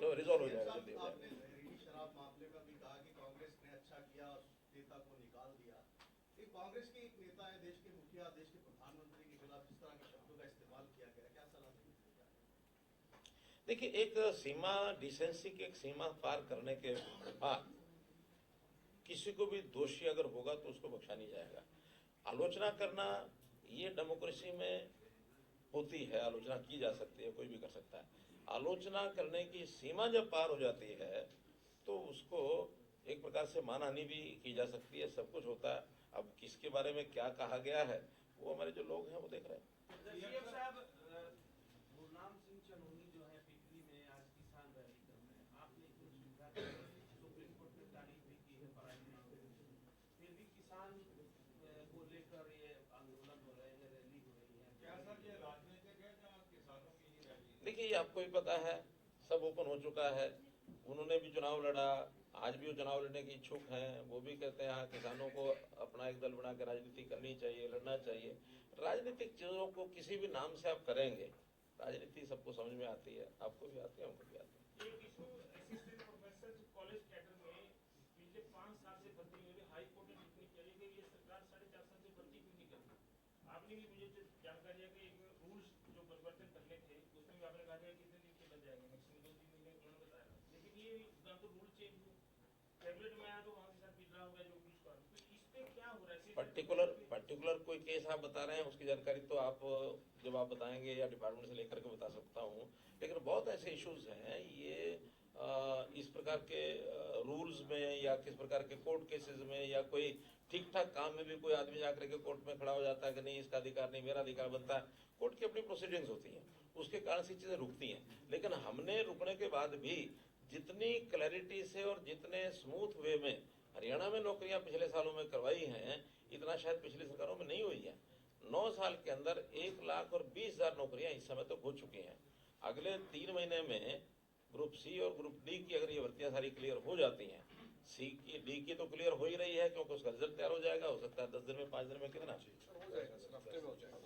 तो रिजॉल्व हो जाएगा, जल्दी हो जाएगा। शराब मामले में भी कहा कि कांग्रेस ने अच्छा किया, नेता को निकाल दिया। एक कांग्रेस के एक नेता है, देश के मुखिया, देश के प्रधानमंत्री के खिलाफ इस तरह के शब्दों का इस्तेमाल किया गया, क्या सलाह देंगे? देखिए, एक सीमा, डिसेंसी की एक सीमा पार करने के बाद किसी को भी दोषी अगर होगा तो उसको बख्शा नहीं जाएगा। आलोचना करना ये डेमोक्रेसी में होती है, आलोचना की जा सकती है, कोई भी कर सकता है। आलोचना करने की सीमा जब पार हो जाती है तो उसको एक प्रकार से मानहानि भी की जा सकती है, सब कुछ होता है। अब किसके बारे में क्या कहा गया है वो हमारे जो लोग हैं वो देख रहे हैं। सीएम साहब, गुरनाम सिंह चनोनी जो है पिपली में आज किसान रैली कर रहे हैं, आपने कुछ सुविधा सुप्रीम कोर्ट में तारीफ भी की है फिर भी किसान को लेकर ये आंदोलन हो रहे हैं, रैली हो रही है। क्या सर ये राजनीतिक है या किसानों की ही रैली? देखिए, ये आपको भी पता है, सब ओपन हो चुका है। उन्होंने भी चुनाव लड़ा, आज भी वो चुनाव लड़ने के इच्छुक हैं। वो भी कहते हैं हाँ, किसानों को अपना एक दल बना के राजनीति करनी चाहिए, लड़ना चाहिए। राजनीतिक चीजों को किसी भी नाम से आप करेंगे, राजनीति सबको समझ में आती है, आपको भी आती है, हमको भी आती है। एक issue assistant professor college cadre में पिछले 5 साल से भर्ती नहीं हो रही, हाई कोर्ट ने टिप्पणी की कि ये सरकार 4.5 साल से भर्ती क्यों नहीं कर रही। आपने भी मुझे जो जानकारी है कि एक रूल्स जो परिवर्तन करने थे उसमें भी आपने कहा था कितने दिन के बन जाएंगे, मैक्सिमम 2-3 महीने उन्होंने बताया, लेकिन ये ना तो रूल चेंज हुआ, कैबिनेट में आया तो वहाँ के साथ विड्रा हो गया जो कुछ कर। तो इस पे क्या हो रहा है? पर्टिकुलर कोई केस आप बता रहे हैं, उसकी जानकारी तो आप जब आप बताएंगे या डिपार्टमेंट से लेकर के बता सकता हूँ, लेकिन बहुत ऐसे इश्यूज हैं ये इस प्रकार के रूल्स में या किस प्रकार के कोर्ट केसेस में या कोई ठीक ठाक काम में भी कोई आदमी जाकर के कोर्ट में खड़ा हो जाता है कि नहीं इसका अधिकार नहीं, मेरा अधिकार बनता है। कोर्ट की अपनी प्रोसीडिंग्स होती हैं, उसके कारण से चीजें रुकती हैं। लेकिन हमने रुकने के बाद भी जितनी क्लैरिटी से और जितने स्मूथ वे में हरियाणा में नौकरियां पिछले सालों में करवाई हैं, इतना शायद पिछली सरकारों में नहीं हुई है। 9 साल के अंदर 1,20,000 नौकरियां इस समय तक हो चुकी हैं। अगले 3 महीने में ग्रुप सी और ग्रुप डी की अगर ये भर्तियां सारी क्लियर हो जाती हैं, सी की डी की तो क्लियर हो ही रही है क्योंकि उसका रिजल्ट तैयार हो जाएगा, हो सकता है 10 दिन में, 5 दिन में, कितना,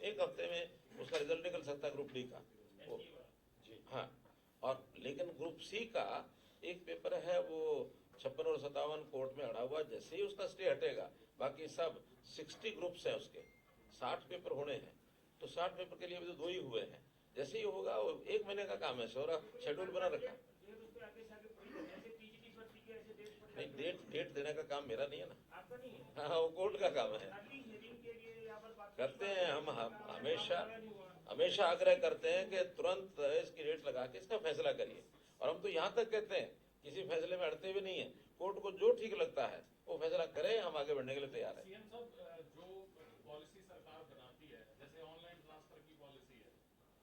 एक हफ्ते में उसका रिजल्ट निकल सकता है ग्रुप डी का। हाँ, और लेकिन ग्रुप सी का एक पेपर है वो 56 और 57 कोर्ट में अड़ा हुआ, जैसे ही उसका स्टे हटेगा बाकी सब 60 ग्रुप्स हैं उसके, 60 पेपर होने हैं, तो 60 पेपर के लिए अभी तो 2 ही हुए हैं। जैसे ही होगा वो 1 महीने का काम है, सारा शेड्यूल बना रखा। नहीं, डेट देने का काम मेरा नहीं है ना, आपका नहीं है, हाँ वो कोर्ट का काम है। अगली हियरिंग के लिए यहाँ पर बात करते हैं हम हमेशा आग्रह करते हैं कि तुरंत इसकी रेट लगा के इसका फैसला करिए, और हम तो यहाँ तक कहते हैं किसी फैसले में अड़ते भी नहीं है। कोर्ट को जो ठीक लगता है वो फैसला करे, हम आगे बढ़ने के लिए तैयार हैं। सीएम साहब, जो पॉलिसी सरकार बनाती है, जैसे ऑनलाइन ट्रांसफर की पॉलिसी है,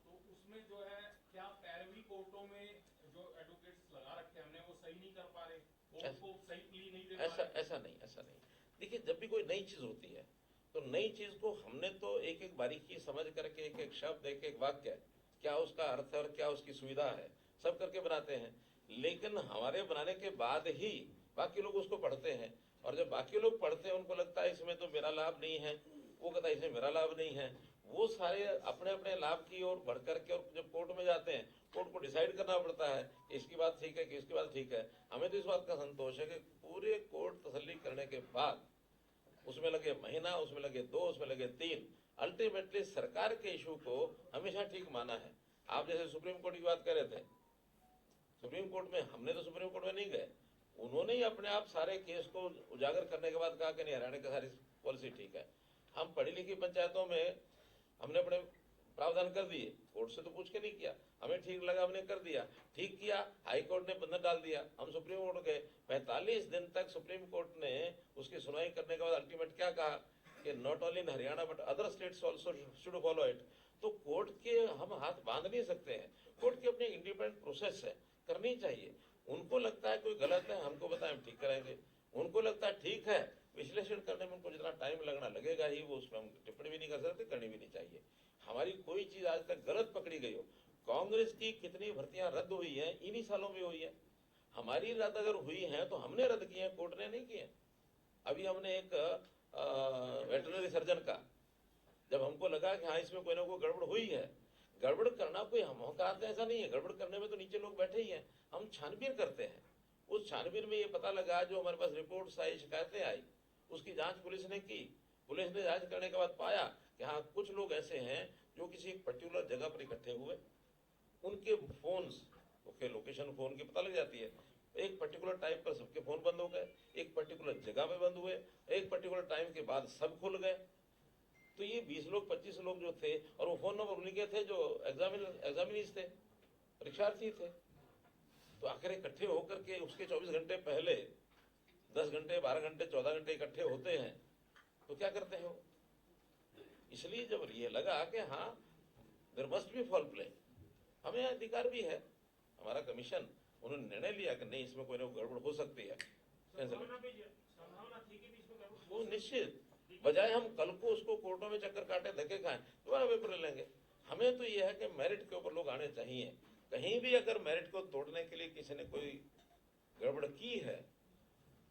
तो उसमें जो है क्या पैरवी कोर्टों में जो एडवोकेट्स लगा रखे हैं हमने, वो सही नहीं कर पा रहे, कोर्ट को सही प्ली नहीं दे पा रहे? ऐसा नहीं। देखिए, जब भी कोई नई चीज होती है तो नई चीज को हमने तो एक एक बारीकी समझ करके, एक एक शब्द, एक एक वाक्य, क्या उसका अर्थ है और क्या उसकी सुविधा है, सब करके बनाते हैं। लेकिन हमारे बनाने के बाद ही बाकी लोग उसको पढ़ते हैं, और जब बाकी लोग पढ़ते हैं उनको लगता है इसमें तो मेरा लाभ नहीं है, वो कहता है इसमें मेरा लाभ नहीं है, वो सारे अपने अपने लाभ की ओर बढ़ करके, और जब कोर्ट में जाते हैं कोर्ट को डिसाइड करना पड़ता है कि इसकी बात ठीक है कि इसकी बात ठीक है। हमें तो इस बात का संतोष है कि पूरे कोर्ट तसल्ली करने के बाद, उसमें लगे महीना, उसमें लगे 2, उसमें लगे 3, अल्टीमेटली सरकार के इशू को हमेशा ठीक माना है। आप जैसे सुप्रीम कोर्ट की बात कर रहे थे, सुप्रीम कोर्ट में हमने तो सुप्रीम कोर्ट में नहीं गए, उन्होंने ही अपने आप सारे केस को उजागर करने के बाद कहा कि नहीं, हरियाणा की सारी पॉलिसी ठीक है। हम पढ़ी लिखी पंचायतों में हमने अपने प्रावधान कर दिए, कोर्ट से तो पूछ के नहीं किया, हमें ठीक लगा हमने कर दिया, ठीक किया, हाई कोर्ट ने बंधन डाल दिया, हम सुप्रीम कोर्ट गए, 45 दिन तक सुप्रीम कोर्ट ने उसकी सुनवाई करने के बाद अल्टीमेट क्या कहा कि not only in Haryana but other states also should follow it. तो कोर्ट के हम हाथ बांध नहीं सकते हैं, कोर्ट की अपनी इंडिपेंडेंट प्रोसेस है, करनी चाहिए। उनको लगता है कोई गलत है, हमको बताएं, हम ठीक करेंगे। उनको लगता है ठीक है, विश्लेषण करने में उनको जितना टाइम लगना लगेगा ही, वो उसमें हम टिप्पणी भी नहीं कर सकते, करनी भी नहीं चाहिए। हमारी कोई चीज आज तक गलत पकड़ी गई हो, कांग्रेस की कितनी भर्तियां रद्द हुई है, इन्हीं सालों में हुई है। हमारी रद्द अगर हुई है तो हमने रद्द की है, कोर्ट ने नहीं की है। अभी हमने एक वेटरनरी सर्जन का, जब हमको लगा कि हाँ इसमें कोई ना कोई गड़बड़ हुई है, गड़बड़ करना कोई हम कहते ऐसा नहीं है, गड़बड़ करने में तो नीचे लोग बैठे ही हैं, हम छानबीन करते हैं। उस छानबीन में ये पता लगा, जो हमारे पास रिपोर्ट्स आई, शिकायतें आई, उसकी जांच पुलिस ने की। पुलिस ने जांच करने के बाद पाया कि हाँ कुछ लोग ऐसे हैं जो किसी एक पर्टिकुलर जगह पर इकट्ठे हुए, उनके फोन्स के लोकेशन फोन की पता लग जाती है, एक पर्टिकुलर टाइम पर सबके फोन बंद हो गए, एक पर्टिकुलर जगह पे बंद हुए, एक पर्टिकुलर टाइम के बाद सब खुल गए। तो ये 20 लोग 25 लोग जो थे, और वो फोन नंबर उन्हीं के थे जो एग्जामिनीज थे, परीक्षार्थी थे। तो आखिर इकट्ठे होकर के उसके 24 घंटे पहले 10 घंटे 12 घंटे 14 घंटे इकट्ठे होते हैं, तो क्या करते हैं वो? इसलिए जब ये लगा कि हाँ there must be foul play, हमें अधिकार भी है, हमारा कमीशन, उन्होंने निर्णय लिया कि नहीं इसमें कोई ना कोई गड़बड़ हो सकती है, संभावना थी कि इसमें गड़बड़ वो निश्चित, बजाय हम कल को उसको कोर्टों में चक्कर काटे, धक्के खाएं, दोबारा पेपर ले लेंगे। हमें तो यह है कि मेरिट के ऊपर लोग आने चाहिए। कहीं भी अगर मेरिट को तोड़ने के लिए किसी ने कोई गड़बड़ की है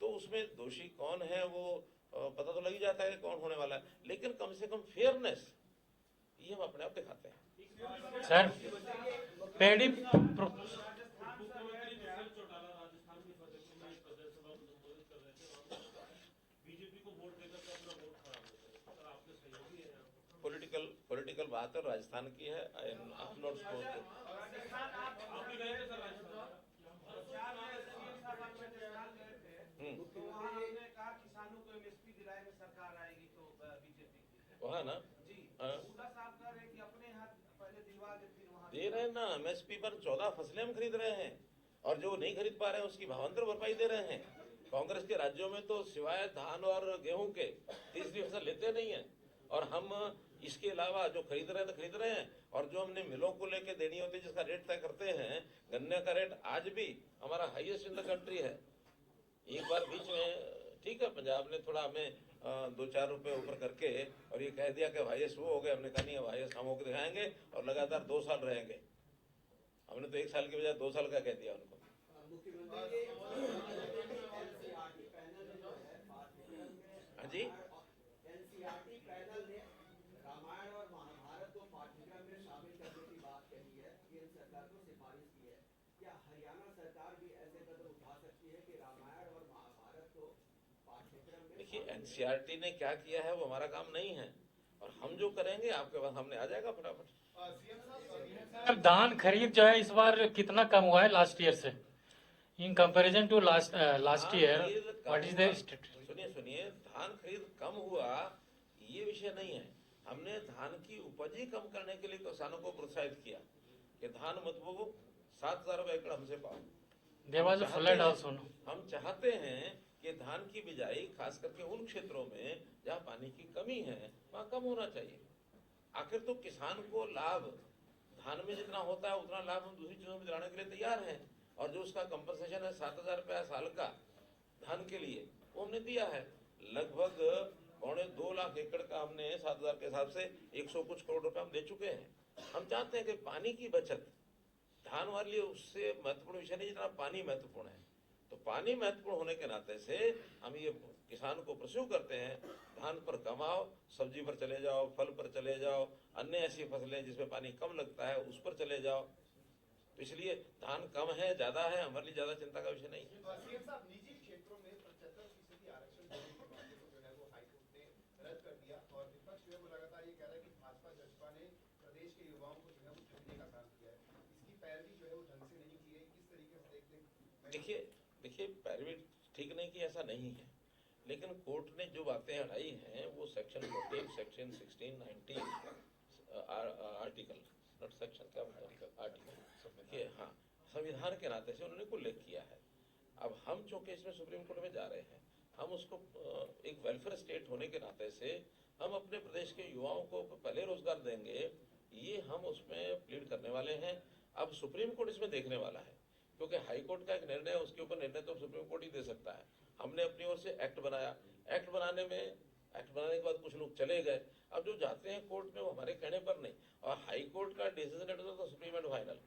तो उसमें दोषी कौन है वो पता तो लग ही जाता है कि कौन होने वाला है, लेकिन कम से कम फेयरनेस ये हम अपने आप दिखाते हैं। सर पेडी मुख्यमंत्री ने चौटाला राजस्थान के बीजेपी को वोट देकर का पूरा वोट खराब होता है, सर आपके सहयोगी है, पॉलिटिकल बात है, राजस्थान की है। आप भी गए थे सर राजस्थान? तो वहाँ हमने कहा किसानों को एमएसपी दिलाएंगे, सरकार आएगी तो बीजेपी की वहाँ ना जी, हाँ। हुड्डा साहब कह रहे हैं कि अपने हाथ पहले दिलवा के फिर वहाँ दे रहे हैं ना, एमएसपी पर 14 फसलें हम खरीद रहे हैं, और जो नहीं खरीद पा रहे हैं उसकी भावांतर भरपाई दे रहे हैं। कांग्रेस के राज्यों में तो सिवाय धान और गेहूं के तीसरी फसल लेते नहीं है, और हम इसके अलावा जो खरीद रहे हैं तो खरीद रहे हैं, और जो हमने मिलों को लेके देनी होती है जिसका रेट तय करते हैं, गन्ने का रेट आज भी हमारा हाईएस्ट इन द कंट्री है। एक बार बीच में ठीक है पंजाब ने थोड़ा हमें 2-4 रुपए ऊपर करके और ये कह दिया कि हाईएस्ट वो हो गए, हमने कहा नहीं अब हाईएस्ट हम होकर दिखाएंगे, और लगातार 2 साल रहेंगे। हमने तो 1 साल की बजाय 2 साल का कह दिया उनको। हाँ जी, एनसीईआरटी पैनल ने रामायण और महाभारत को पाठ्यक्रम में शामिल करने की बात कही है, केंद्र सरकार को सिफारिश की है। क्या हरियाणा सरकार भी ऐसे कदम उठा सकती है कि रामायण और महाभारत को पाठ्यक्रम में? देखिए एनसीईआरटी ने क्या किया है वो हमारा काम नहीं है, और हम जो करेंगे आपके पास हमने आ जाएगा फटाफट। सर धान खरीद जो है इस बार कितना कम हुआ है लास्ट ईयर से, in comparison to last year? What is the सुनिए धान खरीद कम हुआ ये विषय नहीं है, हमने धान की उपज ही कम करने के लिए किसानों को प्रोत्साहित किया कि धान मत बोओ, 7,000 रुपए एकड़ हमसे पाओ। There was a flood also. No? हम चाहते हैं कि धान की बिजाई खास करके उन क्षेत्रों में जहाँ पानी की कमी है वहाँ कम होना चाहिए। आखिर तो किसान को लाभ धान में जितना होता है उतना लाभ हम दूसरी चीजों में दिलाने के लिए तैयार हैं, और जो उसका कंपनसेशन है 7,000 रुपया साल का धान के लिए वो हमने दिया है। लगभग 2.25 लाख एकड़ का हमने 7,000 के हिसाब से 100 कुछ करोड़ रुपए हम दे चुके हैं। हम चाहते हैं कि पानी की बचत धान वाले लिए उससे महत्वपूर्ण विषय नहीं जितना पानी महत्वपूर्ण है। तो पानी महत्वपूर्ण होने के नाते से हम ये किसान को प्रस्यू करते हैं, धान पर कमाओ, सब्जी पर चले जाओ, फल पर चले जाओ, अन्य ऐसी फसलें जिसमें पानी कम लगता है उस पर चले जाओ। तो इसलिए धान कम है ज्यादा है हमारे लिए ज्यादा चिंता का विषय नहीं है। सीएम साहब, निजी क्षेत्रों में 75% आरक्षण देने के मामले को जो है वो हाईकोर्ट ने रद्द कर दिया, और विपक्ष जो है वो लगातार ये कह रहा है कि भाजपा जसपा ने प्रदेश के युवाओं को जो है वो ठगने का काम किया है। इसकी पैरवी जो है वो ढंग से नहीं की गई, किस तरीके से देखते हैं? देखिए पैरवी ठीक नहीं की ऐसा नहीं है, लेकिन कोर्ट ने जो बातें हटाई हैं वो section 14, section 16, 19 article not section क्या आर्टिकल देखिए, हाँ संविधान के नाते से उन्होंने उल्लेख किया है। अब हम चूंकि इसमें सुप्रीम कोर्ट में जा रहे हैं, हम उसको एक वेलफेयर स्टेट होने के नाते से हम अपने प्रदेश के युवाओं को पहले रोजगार देंगे, ये हम उसमें प्लीड करने वाले हैं। अब सुप्रीम कोर्ट इसमें देखने वाला है, क्योंकि हाई कोर्ट का एक निर्णय है, उसके ऊपर निर्णय तो सुप्रीम कोर्ट ही दे सकता है। हमने अपनी ओर से एक्ट बनाया, एक्ट बनाने के बाद कुछ लोग चले गए। अब जो जाते हैं कोर्ट में वो हमारे कहने पर नहीं, और हाई कोर्ट का decision it is the supreme and final.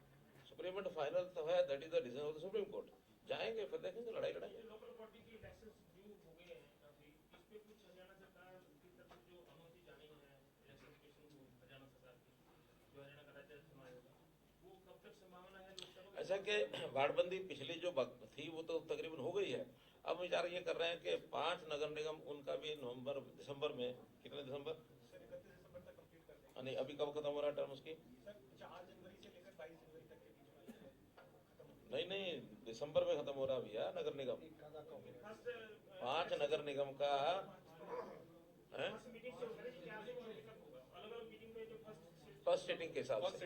Supreme and final तो है, that is the decision of the supreme court. जाएंगे फिर देखेंगे लड़ाई। लोकल बॉडी के इलेक्शंस ड्यू हो गए हैं काफी, इस पे कुछ हरियाणा सरकार की तरफ से जो अनुमति जानी है इलेक्शन कमीशन को, हरियाणा सरकार की जो हरियाणा का राज्य चुनाव होगा, वो कब तक संभावना है लोकसभा? ऐसा कि वार्डबंदी पिछली जो थी वो तो तकरीबन हो गई है। अब विचार ये कर रहे हैं कि 5 नगर निगम उनका भी नवंबर दिसंबर में, कितने दिसंबर, 31 दिसंबर तक कंप्लीट कर देंगे नहीं अभी कब खत्म हो रहा है टर्म उसकी? सर। 4 जनवरी से लेकर 22 जनवरी तक के बीच में खत्म हो नहीं दिसंबर में खत्म हो रहा भैया नगर निगम। 5 नगर निगम का है मीटिंग से होगा कि क्या से होगा, अलग-अलग मीटिंग में जो फर्स्ट सीटिंग के हिसाब से,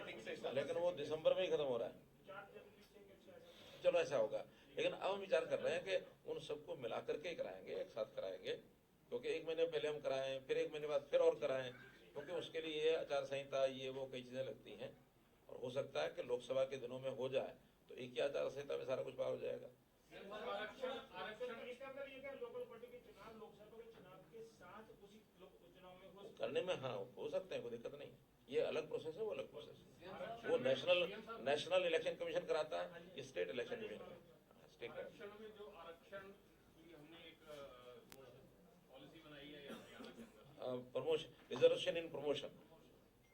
लेकिन वो दिसंबर में ही खत्म हो रहा है। 4 जनवरी से चलो ऐसा होगा, लेकिन अब हम विचार कर रहे हैं कि उन सबको मिला करके कराएंगे, एक साथ कराएंगे, क्योंकि 1 महीने पहले हम कराएं, फिर 1 महीने बाद फिर और कराएं, क्योंकि उसके लिए आचार संहिता ये वो कई चीजें लगती हैं, और हो सकता है कि लोकसभा के दिनों में हो जाए तो एक ही आचार संहिता में सारा कुछ पार हो जाएगा। इसका मतलब ये क्या लोकल बॉडी के चुनाव लोकसभा के चुनाव के साथ उसी चुनाव में हो करने में हाँ हो सकते हैं, कोई दिक्कत नहीं। ये अलग प्रोसेस है, वो अलग प्रोसेस है। वो नेशनल इलेक्शन कमीशन कराता है, ये स्टेट इलेक्शन कमीशन स्टेट। आरक्षण में जो आरक्षण की हमने एक पॉलिसी बनाई है हरियाणा के अंदर, प्रमोशन, रिजर्वेशन इन प्रमोशन,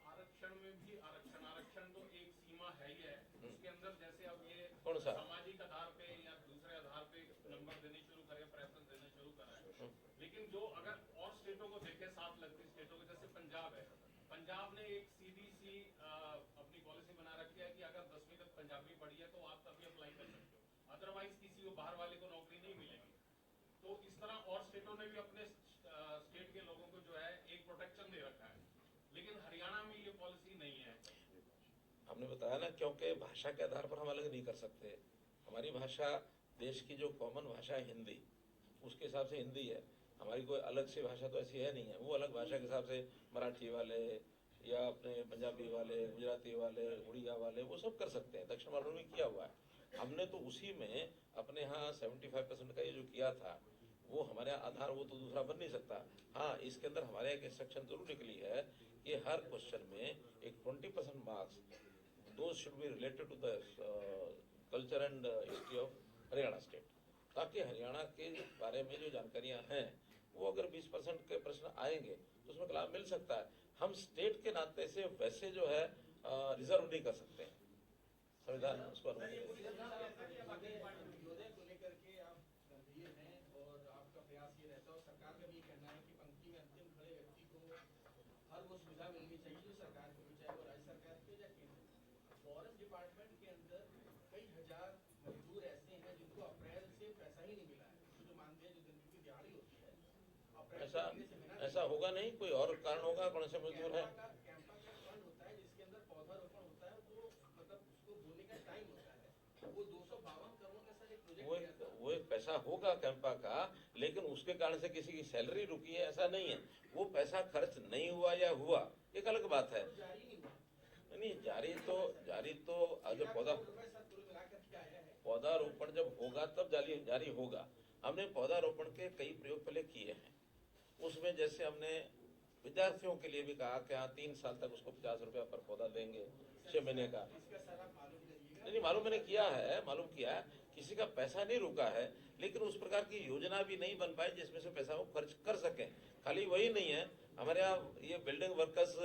आरक्षण में भी आरक्षण तो एक सीमा है ही है। उसके अंदर जैसे अब ये कौन सा? सामाजिक आधार पे या दूसरे आधार पे नंबर देने शुरू करें, प्रेफरेंस देने शुरू करें, लेकिन जो अगर और स्टेटों को देखें, 7 लगती स्टेटों को, जैसे पंजाब है, पंजाब ने एक सीधी सी अपनी पॉलिसी बना रखी है कि अगर 10वीं तक पंजाबी पढ़ी है तो आप तभी अप्लाई कर सकते हो, अदरवाइज किसी को बाहर वाले को नौकरी नहीं मिलेगी। तो इस तरह और स्टेटों ने भी अपने स्टेट के लोगों को जो है एक प्रोटेक्शन दे रखा है, लेकिन हरियाणा में ये पॉलिसी नहीं है। हमने बताया ना, क्योंकि भाषा के आधार पर हम अलग नहीं कर सकते। हमारी भाषा देश की जो कॉमन भाषा है हिंदी, उसके हिसाब से हिंदी है। हमारी कोई अलग से भाषा तो ऐसी है नहीं है। वो अलग भाषा के हिसाब से मराठी वाले या अपने पंजाबी वाले, गुजराती वाले, उड़िया वाले वो सब कर सकते हैं। दक्षिण भारत में किया हुआ है हमने, तो उसी में अपने यहाँ 75% का ये जो किया था वो हमारे आधार, वो तो दूसरा बन नहीं सकता। हाँ, इसके अंदर हमारे एक इंस्ट्रक्शन जरूर निकली है कि हर क्वेश्चन में एक 20% marks those should be related to the culture and history of Haryana state, ताकि हरियाणा के बारे में जो जानकारियां हैं वो अगर 20% के प्रश्न आएंगे तो उसमें लाभ मिल सकता है। हम स्टेट के नाते से वैसे जो है रिजर्व नहीं कर सकते हैं, संविधान उसको अनुमति देता है। योजना को लेकर के आप गंभीर हैं और आपका प्रयास ये रहता है, और सरकार का भी कहना है कि पंक्ति में अंतिम खड़े व्यक्ति को हर वो सुविधा मिलनी चाहिए जो सरकार को, चाहे वो राज्य सरकार की या केंद्र। फॉरेस्ट डिपार्टमेंट के अंदर कई हजार मजदूर ऐसे हैं जिनको अप्रैल से पैसा ही नहीं मिला है, जो मानदेय जो दिन की दिहाड़ी होती है ऐसा होगा नहीं, कोई और कारण होगा, कौन से मजदूर है। कैंपा का फंड होता है जिसके अंदर पौधारोपण होता है, वो मतलब उसको बोने का टाइम होता है, वो 252 करोड़ का सर एक प्रोजेक्ट वो एक पैसा होगा कैंपा का, लेकिन उसके कारण से किसी की सैलरी रुकी है ऐसा नहीं है। वो पैसा खर्च नहीं हुआ या हुआ एक अलग बात है। जारी नहीं हुआ। नहीं, जारी तो अगर पौधारोपण जब होगा तब जारी होगा। हमने पौधारोपण के कई प्रयोग पहले किए हैं। उसमें जैसे हमने विद्यार्थियों के लिए भी कहा कि हाँ 3 साल तक उसको 50 रुपया पर पौधा देंगे 6 महीने का। नहीं, मालूम मैंने किया है, मालूम किया है। किसी का पैसा नहीं रुका है, लेकिन उस प्रकार की योजना भी नहीं बन पाई जिसमें से पैसा वो खर्च कर सके। खाली वही नहीं है, हमारे यहाँ ये बिल्डिंग वर्कर्स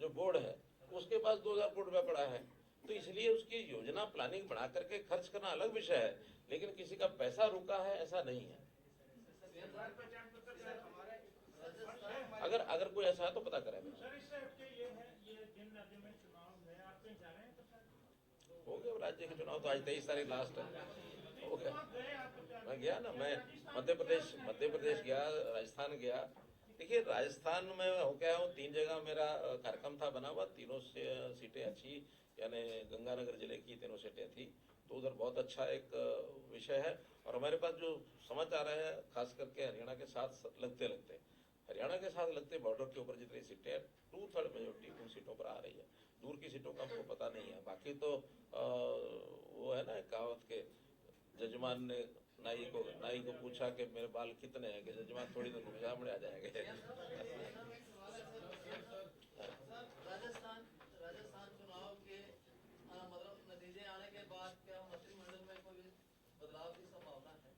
जो बोर्ड है उसके पास 2000 करोड़ रुपया पड़ा है, तो इसलिए उसकी योजना प्लानिंग बना करके खर्च करना अलग विषय है, लेकिन किसी का पैसा रुका है ऐसा नहीं है। अगर कोई ऐसा है तो पता करें। सर इससे हटके ये है, ये जिन राज्यों में चुनाव है आप कहीं जा रहे हैं तो सर हो गया राज्य के चुनाव, तो आज 23 तारीख लास्ट है, हो गया। मैं गया ना, मैं मध्य प्रदेश गया, राजस्थान गया। देखिए राजस्थान में होके आया हूँ, 3 जगह मेरा कार्यक्रम था बना हुआ, तीनों से सीटें अच्छी, यानी गंगानगर जिले की तीनों सीटें थी, तो उधर बहुत अच्छा एक विषय है। और हमारे पास जो समाचार है खास करके हरियाणा के साथ लगते बॉर्डर के ऊपर जितनी सीटें हैं 2/3 मेजोरिटी उन सीटों पर आ रही है। दूर की सीटों का हमको पता नहीं है। बाकी तो वो है ना कहावत के, जजमान ने नाई को पूछा कि मेरे बाल कितने हैं, कि जजमान थोड़ी देर में सामने आ जाएंगे। राजस्थान चुनाव के मतलब नतीजे आने के बाद क्या मंत्रिमंडल में कोई बदलाव की संभावना है?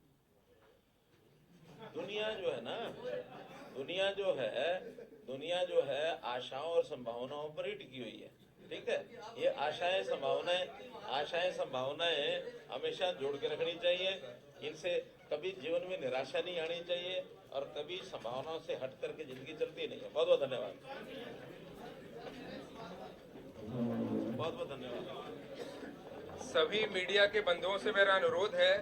दुनिया जो है आशाओं और संभावनाओं पर ही टिकी हुई है। ठीक है, ये आशाएं संभावनाएं हमेशा जोड़ के रखनी चाहिए। इनसे कभी जीवन में निराशा नहीं आनी चाहिए और कभी संभावनाओं से हट करके जिंदगी चलती नहीं है। बहुत बहुत धन्यवाद। सभी मीडिया के बंधुओं से मेरा अनुरोध है